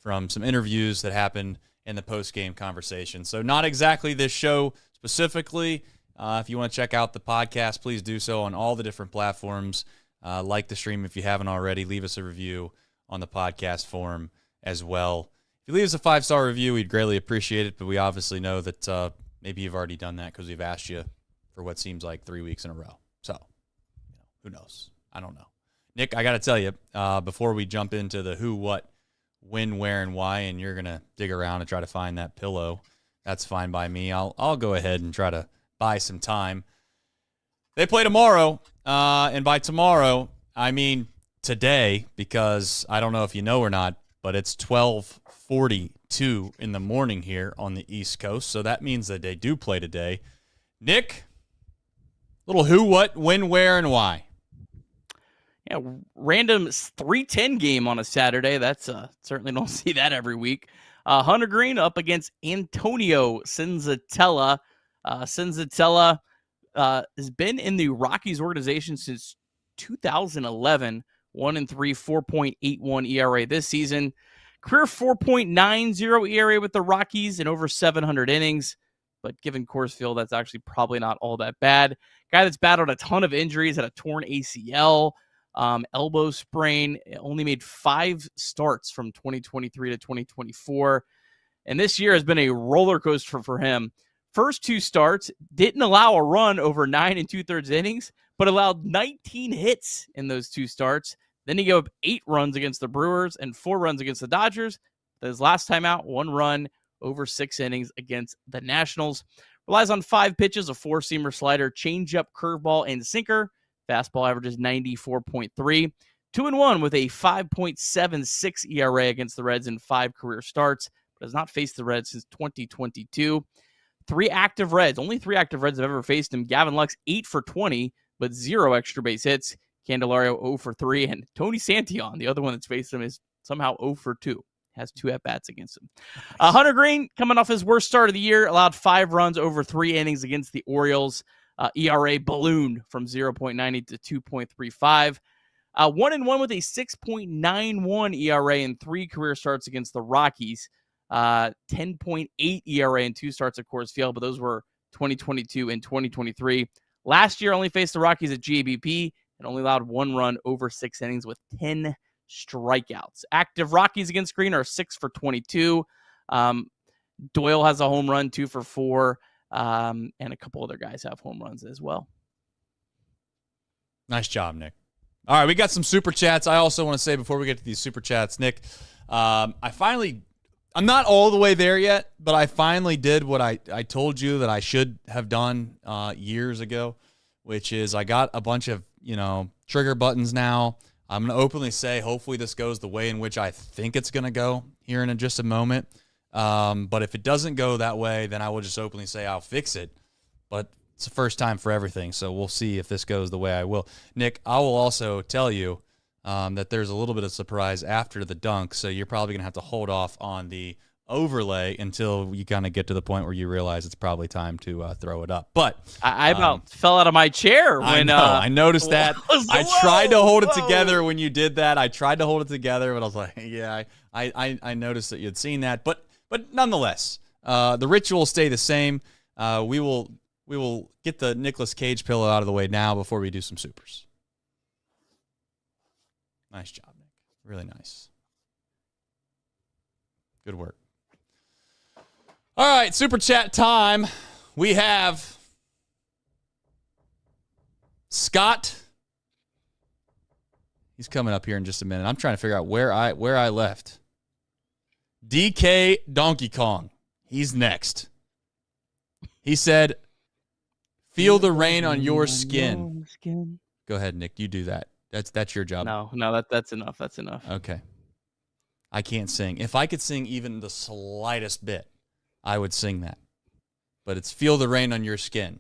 from some interviews that happened in the post-game conversation. So not exactly this show specifically. If you want to check out the podcast, please do so on all the different platforms. Like the stream if you haven't already. Leave us a review on the podcast form as well. If you leave us a 5-star review, we'd greatly appreciate it, but we obviously know that maybe you've already done that because we've asked you for what seems like 3 weeks in a row. So, who knows? I don't know. Nick, I got to tell you, before we jump into the who, what, when, where, and why, and you're going to dig around and try to find that pillow, that's fine by me. I'll go ahead and try to buy some time. They play tomorrow, and by tomorrow, I mean today, because I don't know if you know or not, but it's 12:42 in the morning here on the East Coast, so that means that they do play today. Nick, little who, what, when, where, and why. Yeah, random 3:10 game on a Saturday. That's certainly don't see that every week. Hunter Green up against Antonio Senzatella. Senzatella has been in the Rockies organization since 2011. 1-3, 4.81 ERA this season. Career 4.90 ERA with the Rockies in over 700 innings. But given Coors Field, that's actually probably not all that bad. Guy that's battled a ton of injuries, had a torn ACL, elbow sprain, only made 5 starts from 2023 to 2024. And this year has been a roller coaster for him. First 2 starts, didn't allow a run over 9 2/3 innings, but allowed 19 hits in those 2 starts. Then he gave up 8 runs against the Brewers and 4 runs against the Dodgers. His last time out, 1 run over 6 innings against the Nationals. Relies on 5 pitches, a 4-seamer slider, changeup, curveball, and sinker. Fastball averages 94.3. 2-1 with a 5.76 ERA against the Reds in 5 career starts, but has not faced the Reds since 2022. 3 active Reds. Only 3 active Reds have ever faced him. Gavin Lux, 8 for 20, but 0 extra base hits. Candelario, 0 for 3. And Tony Santillan, the other one that's faced him, is somehow 0 for 2. Has 2 at-bats against him. Hunter Green, coming off his worst start of the year, allowed 5 runs over 3 innings against the Orioles. ERA ballooned from 0.90 to 2.35. 1-1 with a 6.91 ERA in 3 career starts against the Rockies. 10.8 ERA in 2 starts at Coors Field, but those were 2022 and 2023. Last year only faced the Rockies at GABP and only allowed 1 run over 6 innings with 10 strikeouts. Active Rockies against Green are 6 for 22. Doyle has a home run, 2 for 4. And a couple other guys have home runs as well. Nice job, Nick. All right, we got some super chats. I also want to say before we get to these super chats, Nick, I'm not all the way there yet, but I finally did what I told you that I should have done years ago, which is I got a bunch of, trigger buttons now. I'm going to openly say hopefully this goes the way in which I think it's going to go here in just a moment. But if it doesn't go that way, then I will just openly say I'll fix it. But it's the first time for everything, so we'll see if this goes the way I will. Nick, I will also tell you that there's a little bit of surprise after the dunk, so you're probably going to have to hold off on the overlay until you kind of get to the point where you realize it's probably time to throw it up. But I about fell out of my chair when I noticed that. I tried to hold it together when you did that. I tried to hold it together, but I was like, yeah, I noticed that you had seen that. But nonetheless, the ritual will stay the same. We will get the Nicolas Cage pillow out of the way now before we do some supers. Nice job, Nick. Really nice. Good work. All right, super chat time. We have Scott. He's coming up here in just a minute. I'm trying to figure out where I left. DK Donkey Kong. He's next. He said, "Feel the rain on your skin." Go ahead, Nick. You do that. That's your job. No, that's enough. That's enough. Okay. I can't sing. If I could sing even the slightest bit, I would sing that. But it's "Feel the rain on your skin."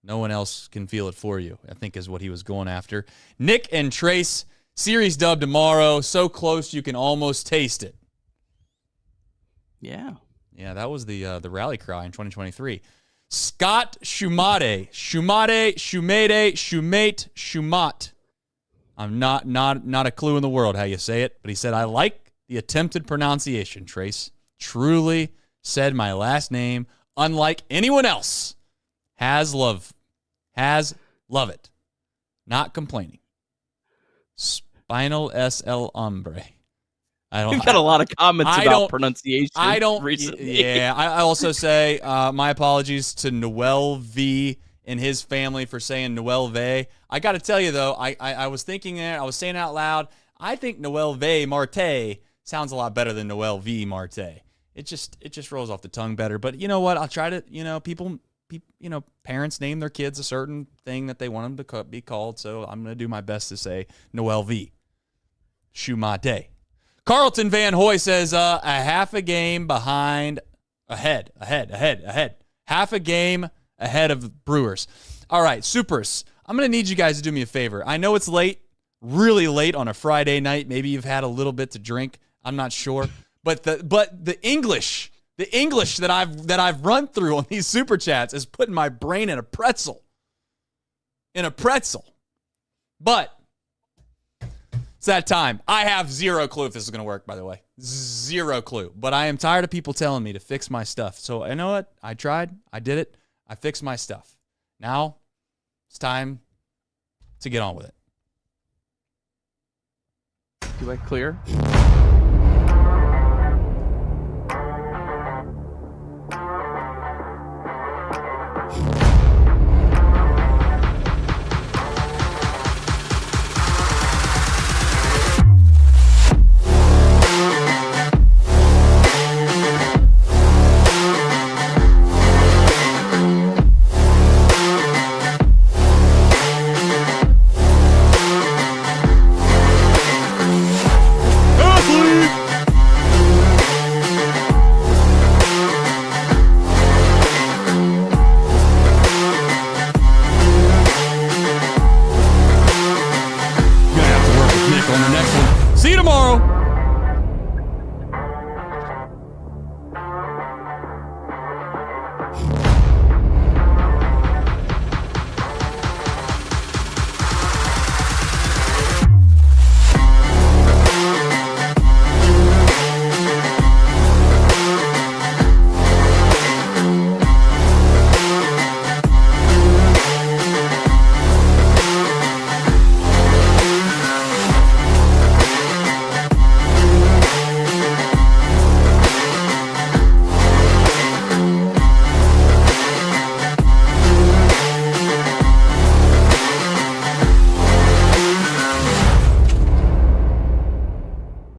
No one else can feel it for you, I think is what he was going after. Nick and Trace, series dub tomorrow. So close you can almost taste it. Yeah. Yeah, that was the rally cry in 2023. Scott Shumate. Shumate. I'm not a clue in the world how you say it, but he said, "I like the attempted pronunciation, Trace. Truly said my last name, unlike anyone else. Has love it. Not complaining. Spinal SL Hombre." We've got a lot of comments about pronunciation recently. Yeah, I also say my apologies to Noel V and his family for saying Noel V. I got to tell you, though, I was thinking it. I was saying it out loud. I think Noel V Marte sounds a lot better than Noel V Marte. It just rolls off the tongue better. But you know what? I'll try to, people parents name their kids a certain thing that they want them to be called. So I'm going to do my best to say Noel V. Shumate. Carlton Van Hoy says a half a game ahead. Half a game ahead of the Brewers. All right, Supers. I'm going to need you guys to do me a favor. I know it's late, really late on a Friday night. Maybe you've had a little bit to drink. I'm not sure. But the English that I've run through on these super chats is putting my brain in a pretzel. But it's that time. I have zero clue if this is going to work, by the way. Zero clue. But I am tired of people telling me to fix my stuff. So you know what? I tried. I did it. I fixed my stuff. Now it's time to get on with it. Do I clear?